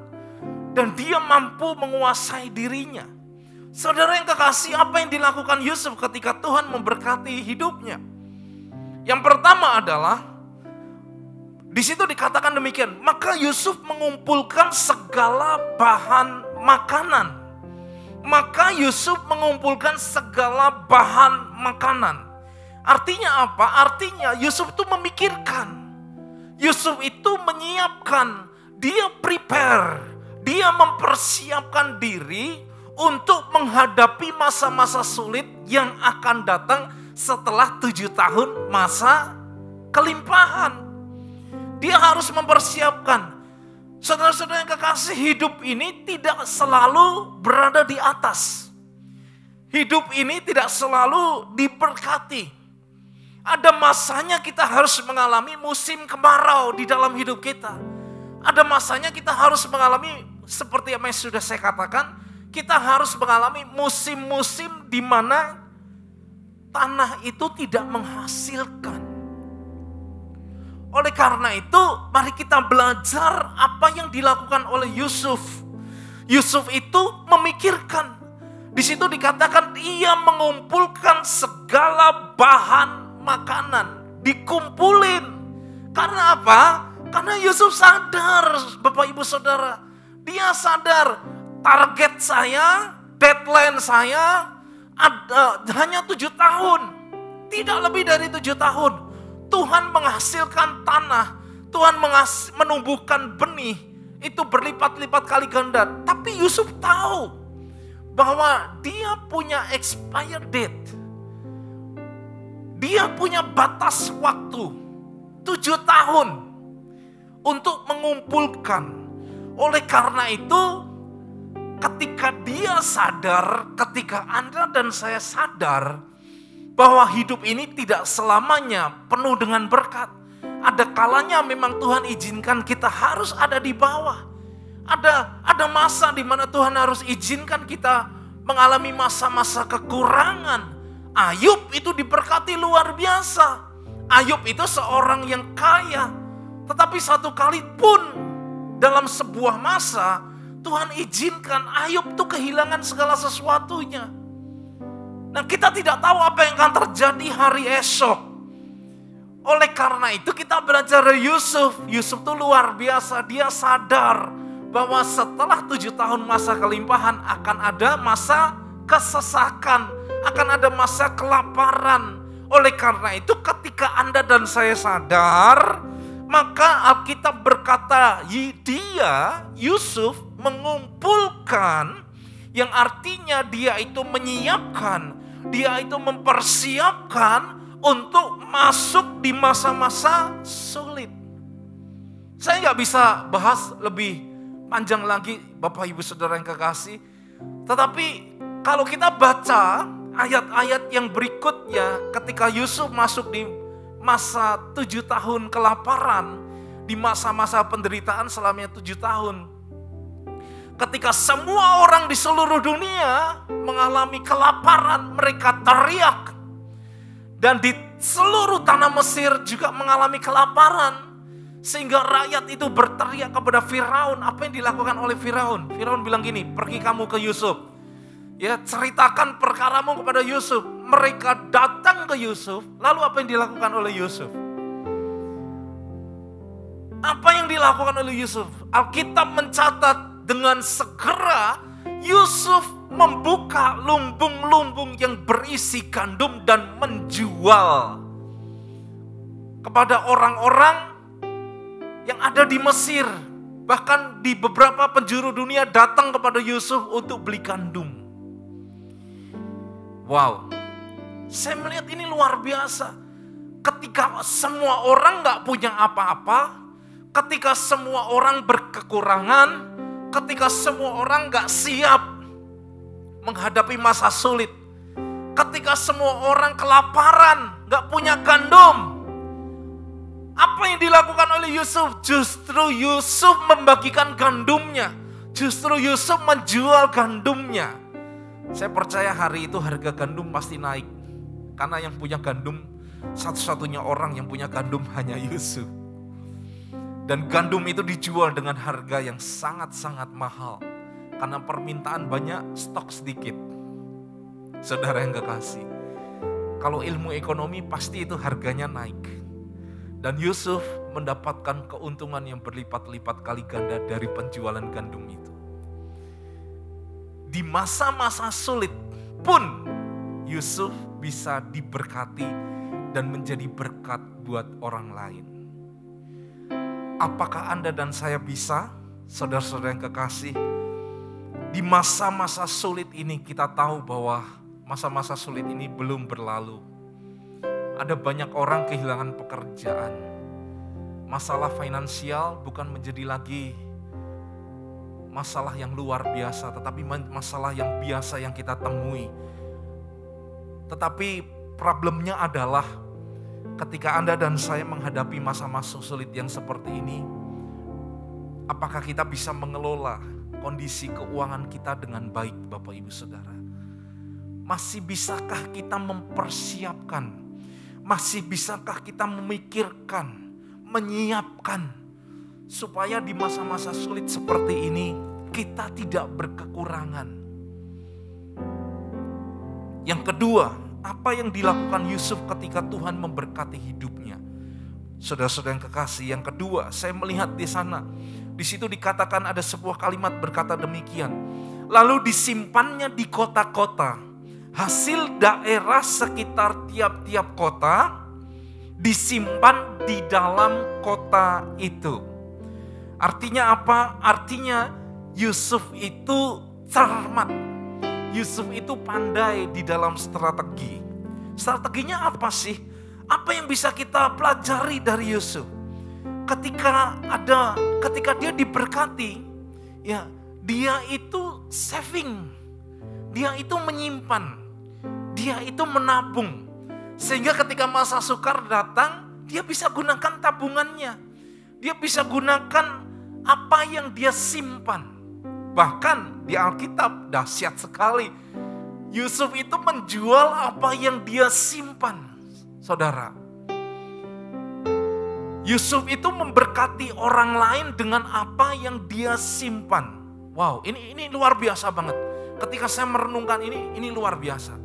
dan dia mampu menguasai dirinya. Saudara yang kekasih, apa yang dilakukan Yusuf ketika Tuhan memberkati hidupnya? Yang pertama adalah, di situ dikatakan demikian, maka Yusuf mengumpulkan segala bahan makanan. Maka Yusuf mengumpulkan segala bahan makanan. Artinya apa? Artinya Yusuf itu memikirkan. Yusuf itu menyiapkan. Dia prepare. Dia mempersiapkan diri untuk menghadapi masa-masa sulit yang akan datang setelah 7 tahun masa kelimpahan. Dia harus mempersiapkan. Saudara-saudara yang kekasih, hidup ini tidak selalu berada di atas. Hidup ini tidak selalu diberkati. Ada masanya kita harus mengalami musim kemarau di dalam hidup kita. Ada masanya kita harus mengalami, seperti yang sudah saya katakan, kita harus mengalami musim-musim di mana tanah itu tidak menghasilkan. Oleh karena itu, mari kita belajar apa yang dilakukan oleh Yusuf. Yusuf itu memikirkan. Di situ dikatakan ia mengumpulkan segala bahan makanan. Dikumpulin. Karena apa? Karena Yusuf sadar, Bapak Ibu Saudara. Dia sadar, target saya, deadline saya hanya 7 tahun. Tidak lebih dari 7 tahun. Tuhan menghasilkan tanah, Tuhan menumbuhkan benih, itu berlipat-lipat kali ganda. Tapi Yusuf tahu bahwa dia punya expired date. Dia punya batas waktu 7 tahun untuk mengumpulkan. Oleh karena itu, ketika dia sadar, ketika Anda dan saya sadar, bahwa hidup ini tidak selamanya penuh dengan berkat. Ada kalanya memang Tuhan izinkan kita harus ada di bawah. Ada masa di mana Tuhan harus izinkan kita mengalami masa-masa kekurangan. Ayub itu diberkati luar biasa. Ayub itu seorang yang kaya. Tetapi satu kali pun dalam sebuah masa Tuhan izinkan Ayub itu kehilangan segala sesuatunya. Nah, kita tidak tahu apa yang akan terjadi hari esok. Oleh karena itu kita belajar dari Yusuf. Yusuf itu luar biasa. Dia sadar bahwa setelah 7 tahun masa kelimpahan akan ada masa kesesakan. Akan ada masa kelaparan. Oleh karena itu ketika Anda dan saya sadar, maka Alkitab berkata dia, Yusuf, mengumpulkan, yang artinya dia itu menyiapkan, dia itu mempersiapkan untuk masuk di masa-masa sulit. Saya nggak bisa bahas lebih panjang lagi Bapak Ibu Saudara yang kekasih. Tetapi kalau kita baca ayat-ayat yang berikutnya ketika Yusuf masuk di masa 7 tahun kelaparan, di masa-masa penderitaan selama 7 tahun. Ketika semua orang di seluruh dunia mengalami kelaparan, mereka teriak. Dan di seluruh tanah Mesir juga mengalami kelaparan. Sehingga rakyat itu berteriak kepada Firaun. Apa yang dilakukan oleh Firaun? Firaun bilang gini, pergi kamu ke Yusuf. Ya, ceritakan perkaramu kepada Yusuf. Mereka datang ke Yusuf, lalu apa yang dilakukan oleh Yusuf? Apa yang dilakukan oleh Yusuf? Alkitab mencatat dengan segera Yusuf membuka lumbung-lumbung yang berisi gandum dan menjual kepada orang-orang yang ada di Mesir. Bahkan di beberapa penjuru dunia datang kepada Yusuf untuk beli gandum. Wow, saya melihat ini luar biasa. Ketika semua orang gak punya apa-apa, ketika semua orang berkekurangan, ketika semua orang gak siap menghadapi masa sulit, ketika semua orang kelaparan, gak punya gandum, apa yang dilakukan oleh Yusuf? Justru Yusuf membagikan gandumnya, justru Yusuf menjual gandumnya. Saya percaya hari itu harga gandum pasti naik, karena yang punya gandum, satu-satunya orang yang punya gandum hanya Yusuf. Dan gandum itu dijual dengan harga yang sangat-sangat mahal. Karena permintaan banyak, stok sedikit. Saudara yang kekasih, kalau ilmu ekonomi pasti itu harganya naik. Dan Yusuf mendapatkan keuntungan yang berlipat-lipat kali ganda dari penjualan gandum itu. Di masa-masa sulit pun Yusuf bisa diberkati dan menjadi berkat buat orang lain. Apakah Anda dan saya bisa, saudara-saudara yang kekasih, Di masa-masa sulit ini kita tahu bahwa masa-masa sulit ini belum berlalu. Ada banyak orang kehilangan pekerjaan. Masalah finansial bukan menjadi lagi masalah yang luar biasa, tetapi masalah yang biasa yang kita temui. Tetapi problemnya adalah ketika Anda dan saya menghadapi masa-masa sulit yang seperti ini, apakah kita bisa mengelola kondisi keuangan kita dengan baik, Bapak Ibu Saudara? Masih bisakah kita mempersiapkan? Masih bisakah kita memikirkan, menyiapkan supaya di masa-masa sulit seperti ini kita tidak berkekurangan? Yang kedua, apa yang dilakukan Yusuf ketika Tuhan memberkati hidupnya? Saudara-saudara yang kekasih, yang kedua, saya melihat di sana, di situ dikatakan ada sebuah kalimat berkata demikian. Lalu disimpannya di kota-kota, hasil daerah sekitar tiap-tiap kota disimpan di dalam kota itu. Artinya apa? Artinya Yusuf itu cermat. Yusuf itu pandai di dalam strategi. Strateginya apa sih? Apa yang bisa kita pelajari dari Yusuf? Ketika dia diberkati, ya, dia itu saving. Dia itu menyimpan. Dia itu menabung. Sehingga ketika masa sukar datang, dia bisa gunakan tabungannya. Dia bisa gunakan apa yang dia simpan. Bahkan di Alkitab dahsyat sekali. Yusuf itu menjual apa yang dia simpan. Saudara, Yusuf itu memberkati orang lain dengan apa yang dia simpan. Wow, ini luar biasa banget. Ketika saya merenungkan ini luar biasa.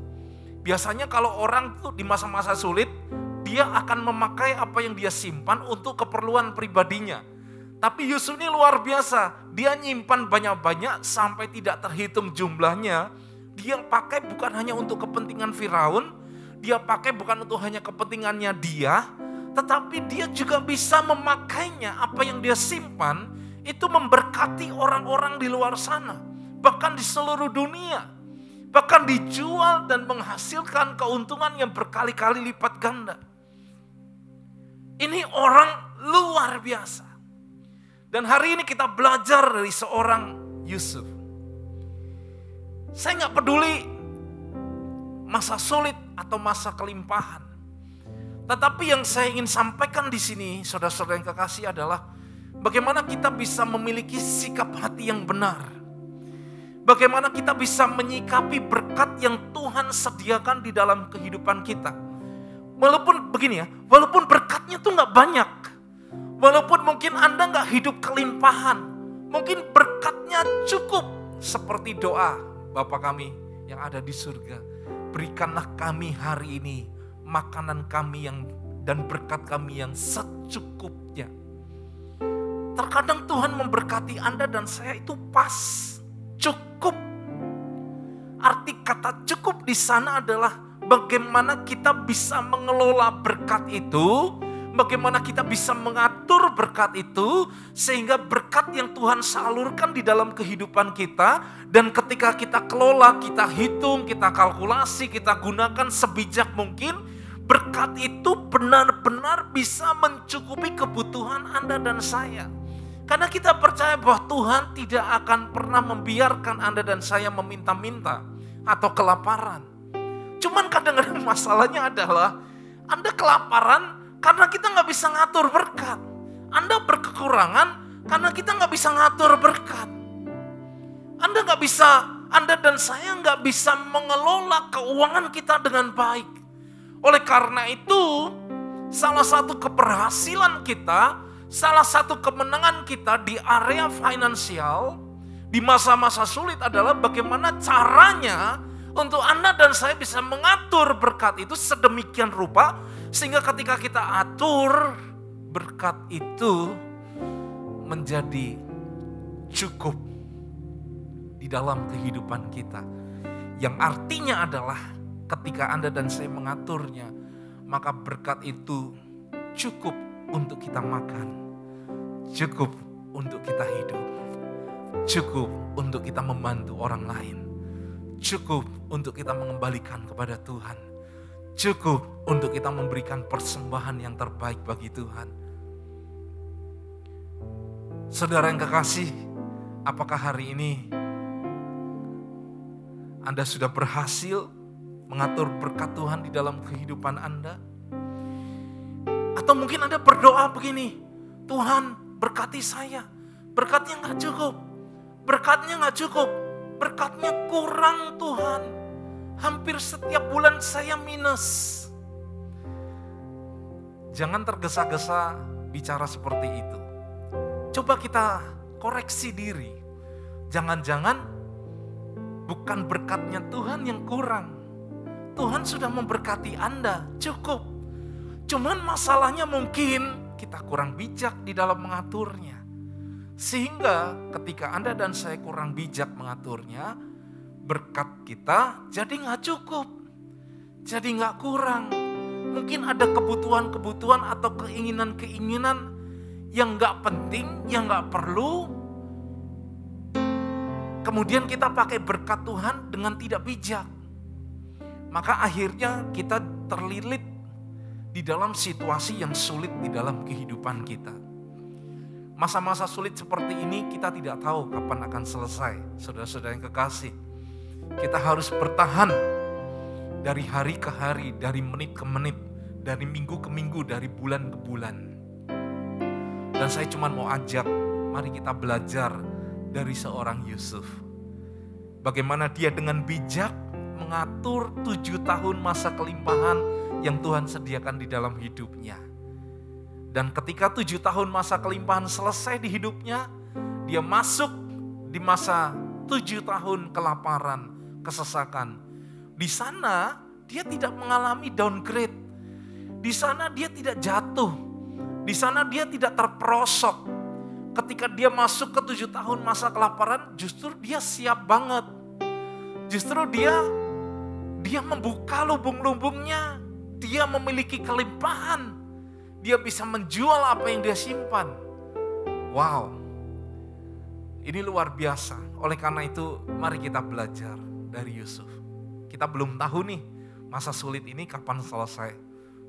Biasanya kalau orang tuh di masa-masa sulit, dia akan memakai apa yang dia simpan untuk keperluan pribadinya. Tapi Yusuf ini luar biasa. Dia nyimpan banyak-banyak sampai tidak terhitung jumlahnya. Dia pakai bukan hanya untuk kepentingan Firaun. Dia pakai bukan untuk hanya kepentingannya dia. Tetapi dia juga bisa memakainya. Apa yang dia simpan itu memberkati orang-orang di luar sana. Bahkan di seluruh dunia. Bahkan dijual dan menghasilkan keuntungan yang berkali-kali lipat ganda. Ini orang luar biasa. Dan hari ini kita belajar dari seorang Yusuf. Saya gak peduli masa sulit atau masa kelimpahan. Tetapi yang saya ingin sampaikan di sini, saudara-saudara yang kekasih, adalah bagaimana kita bisa memiliki sikap hati yang benar. Bagaimana kita bisa menyikapi berkat yang Tuhan sediakan di dalam kehidupan kita. Walaupun begini ya, walaupun berkatnya tuh gak banyak. Walaupun mungkin Anda gak hidup kelimpahan. Mungkin berkatnya cukup. Seperti doa Bapa kami yang ada di surga. Berikanlah kami hari ini makanan kami dan berkat kami yang secukupnya. Terkadang Tuhan memberkati Anda dan saya itu pas. Cukup. Arti kata cukup di sana adalah bagaimana kita bisa mengelola berkat itu. Bagaimana kita bisa mengatur berkat itu sehingga berkat yang Tuhan salurkan di dalam kehidupan kita, dan ketika kita kelola, kita hitung, kita kalkulasi, kita gunakan sebijak mungkin, berkat itu benar-benar bisa mencukupi kebutuhan Anda dan saya. Karena kita percaya bahwa Tuhan tidak akan pernah membiarkan Anda dan saya meminta-minta atau kelaparan. Cuman kadang-kadang masalahnya adalah Anda kelaparan karena kita gak bisa ngatur berkat. Anda berkekurangan karena kita gak bisa ngatur berkat. Anda dan saya gak bisa mengelola keuangan kita dengan baik. Oleh karena itu, salah satu keberhasilan kita, salah satu kemenangan kita di area finansial, di masa-masa sulit adalah bagaimana caranya untuk Anda dan saya bisa mengatur berkat itu sedemikian rupa, sehingga ketika kita atur, berkat itu menjadi cukup di dalam kehidupan kita. Yang artinya adalah ketika Anda dan saya mengaturnya, maka berkat itu cukup untuk kita makan, cukup untuk kita hidup. cukup untuk kita membantu orang lain, cukup untuk kita mengembalikan kepada Tuhan, cukup untuk kita memberikan persembahan yang terbaik bagi Tuhan. Saudara yang kekasih, apakah hari ini Anda sudah berhasil mengatur berkat Tuhan di dalam kehidupan Anda? Atau mungkin Anda berdoa begini, Tuhan berkati saya, berkatnya gak cukup, berkatnya gak cukup, berkatnya kurang Tuhan. Hampir setiap bulan saya minus. Jangan tergesa-gesa bicara seperti itu. Coba kita koreksi diri. Jangan-jangan bukan berkatnya Tuhan yang kurang. Tuhan sudah memberkati Anda, cukup. Cuman masalahnya mungkin kita kurang bijak di dalam mengaturnya. Sehingga ketika Anda dan saya kurang bijak mengaturnya, berkat kita jadi gak cukup, jadi gak kurang. Mungkin ada kebutuhan-kebutuhan atau keinginan-keinginan yang gak penting, yang gak perlu. Kemudian kita pakai berkat Tuhan dengan tidak bijak. Maka akhirnya kita terlilit di dalam situasi yang sulit di dalam kehidupan kita. Masa-masa sulit seperti ini kita tidak tahu kapan akan selesai. Saudara-saudara yang kekasih, kita harus bertahan dari hari ke hari, dari menit ke menit, dari minggu ke minggu, dari bulan ke bulan. Dan saya cuma mau ajak, mari kita belajar dari seorang Yusuf. Bagaimana dia dengan bijak mengatur 7 tahun masa kelimpahan yang Tuhan sediakan di dalam hidupnya. Dan ketika 7 tahun masa kelimpahan selesai di hidupnya, dia masuk di masa 7 tahun kelaparan, kesesakan. Di sana dia tidak mengalami downgrade. Di sana dia tidak jatuh. Di sana dia tidak terperosok. Ketika dia masuk ke 7 tahun masa kelaparan, justru dia siap banget. Justru dia membuka lubung-lubungnya. Dia memiliki kelimpahan. Dia bisa menjual apa yang dia simpan. Wow. Ini luar biasa. Oleh karena itu, mari kita belajar dari Yusuf. Kita belum tahu nih masa sulit ini kapan selesai.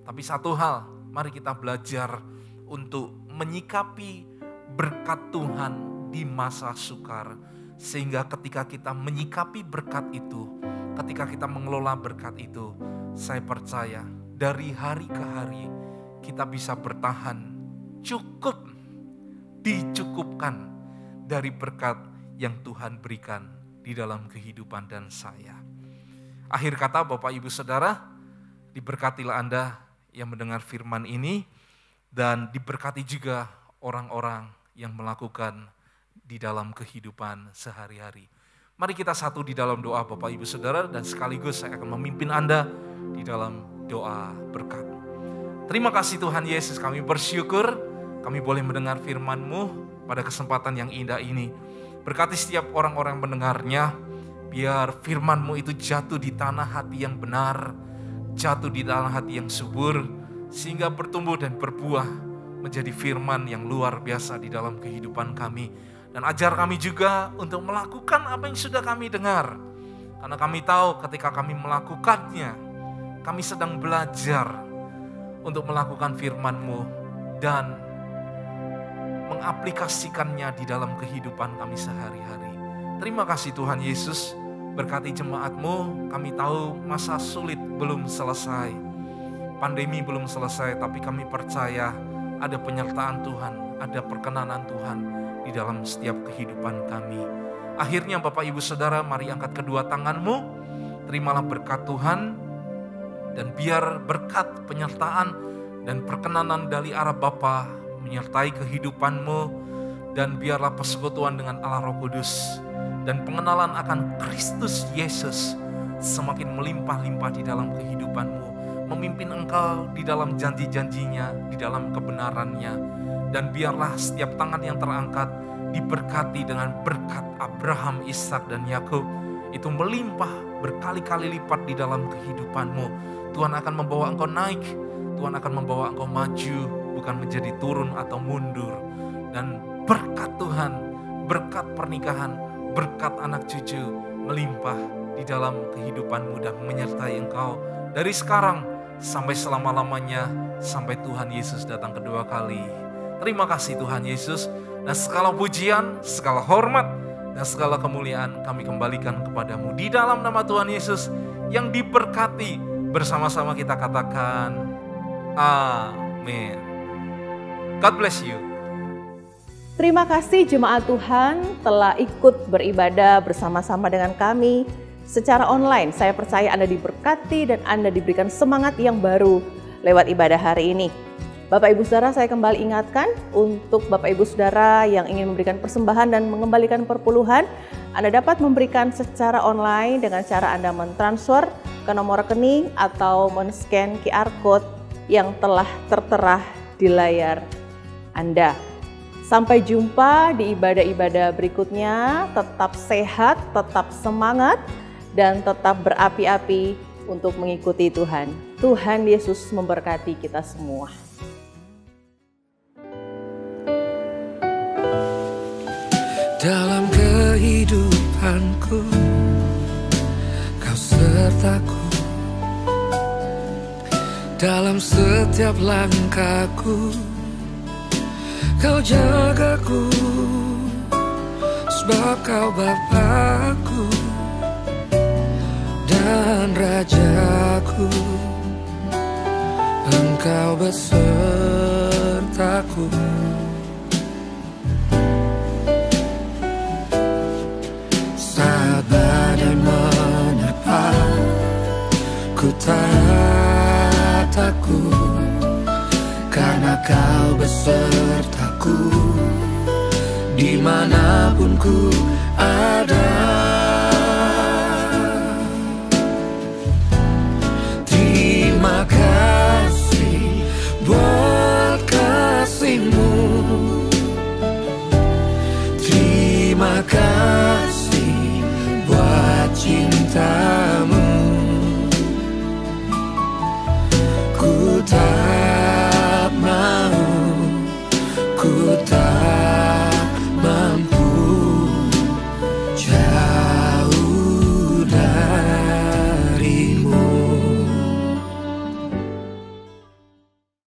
Tapi satu hal, mari kita belajar untuk menyikapi berkat Tuhan di masa sukar. Sehingga ketika kita menyikapi berkat itu, ketika kita mengelola berkat itu, saya percaya dari hari ke hari kita bisa bertahan cukup, dicukupkan dari berkat yang Tuhan berikan di dalam kehidupan dan saya. Akhir kata Bapak Ibu Saudara, diberkatilah Anda yang mendengar firman ini dan diberkati juga orang-orang yang melakukan di dalam kehidupan sehari-hari. Mari kita satu di dalam doa Bapak Ibu Saudara dan sekaligus saya akan memimpin Anda di dalam doa berkat. Terima kasih Tuhan Yesus, kami bersyukur kami boleh mendengar firman-Mu pada kesempatan yang indah ini. Berkati setiap orang-orang mendengarnya, biar firman-Mu itu jatuh di tanah hati yang benar, jatuh di tanah hati yang subur, sehingga bertumbuh dan berbuah menjadi firman yang luar biasa di dalam kehidupan kami. Dan ajar kami juga untuk melakukan apa yang sudah kami dengar. Karena kami tahu ketika kami melakukannya, kami sedang belajar untuk melakukan firman-Mu dan mengaplikasikannya di dalam kehidupan kami sehari-hari. Terima kasih Tuhan Yesus, berkati jemaat-Mu. Kami tahu masa sulit belum selesai, pandemi belum selesai, tapi kami percaya ada penyertaan Tuhan, ada perkenanan Tuhan di dalam setiap kehidupan kami. Akhirnya Bapak Ibu Saudara, mari angkat kedua tangan-Mu, terimalah berkat Tuhan, dan biar berkat penyertaan dan perkenanan dari arah Bapa menyertai kehidupan-Mu, dan biarlah persekutuan dengan Allah Roh Kudus dan pengenalan akan Kristus Yesus semakin melimpah-limpah di dalam kehidupan-Mu, memimpin Engkau di dalam janji-janjinya, di dalam kebenarannya. Dan biarlah setiap tangan yang terangkat diberkati dengan berkat Abraham, Ishak dan Yakub itu melimpah berkali-kali lipat di dalam kehidupan-Mu. Tuhan akan membawa engkau naik, Tuhan akan membawa engkau maju, bukan menjadi turun atau mundur. Dan berkat Tuhan berkat pernikahan, berkat anak cucu melimpah di dalam kehidupanmu dan menyertai engkau dari sekarang sampai selama-lamanya, sampai Tuhan Yesus datang kedua kali. Terima kasih Tuhan Yesus, dan segala pujian, segala hormat, dan segala kemuliaan kami kembalikan kepadamu. Di dalam nama Tuhan Yesus yang diberkati, bersama-sama kita katakan amin. God bless you. Terima kasih jemaat Tuhan telah ikut beribadah bersama-sama dengan kami secara online. Saya percaya Anda diberkati dan Anda diberikan semangat yang baru lewat ibadah hari ini. Bapak Ibu Saudara, saya kembali ingatkan untuk Bapak Ibu Saudara yang ingin memberikan persembahan dan mengembalikan perpuluhan, Anda dapat memberikan secara online dengan cara Anda mentransfer ke nomor rekening atau men-scan QR Code yang telah tertera di layar Anda. Sampai jumpa di ibadah-ibadah berikutnya. Tetap sehat, tetap semangat, dan tetap berapi-api untuk mengikuti Tuhan. Tuhan Yesus memberkati kita semua. Dalam kehidupanku, Kau sertaku. Dalam setiap langkahku, Kau jagaku, sebab Kau Bapakku dan Rajaku. Engkau besertaku. Saat badai menerpa, ku tak takut, karena Kau besertaku dimanapun ku ada.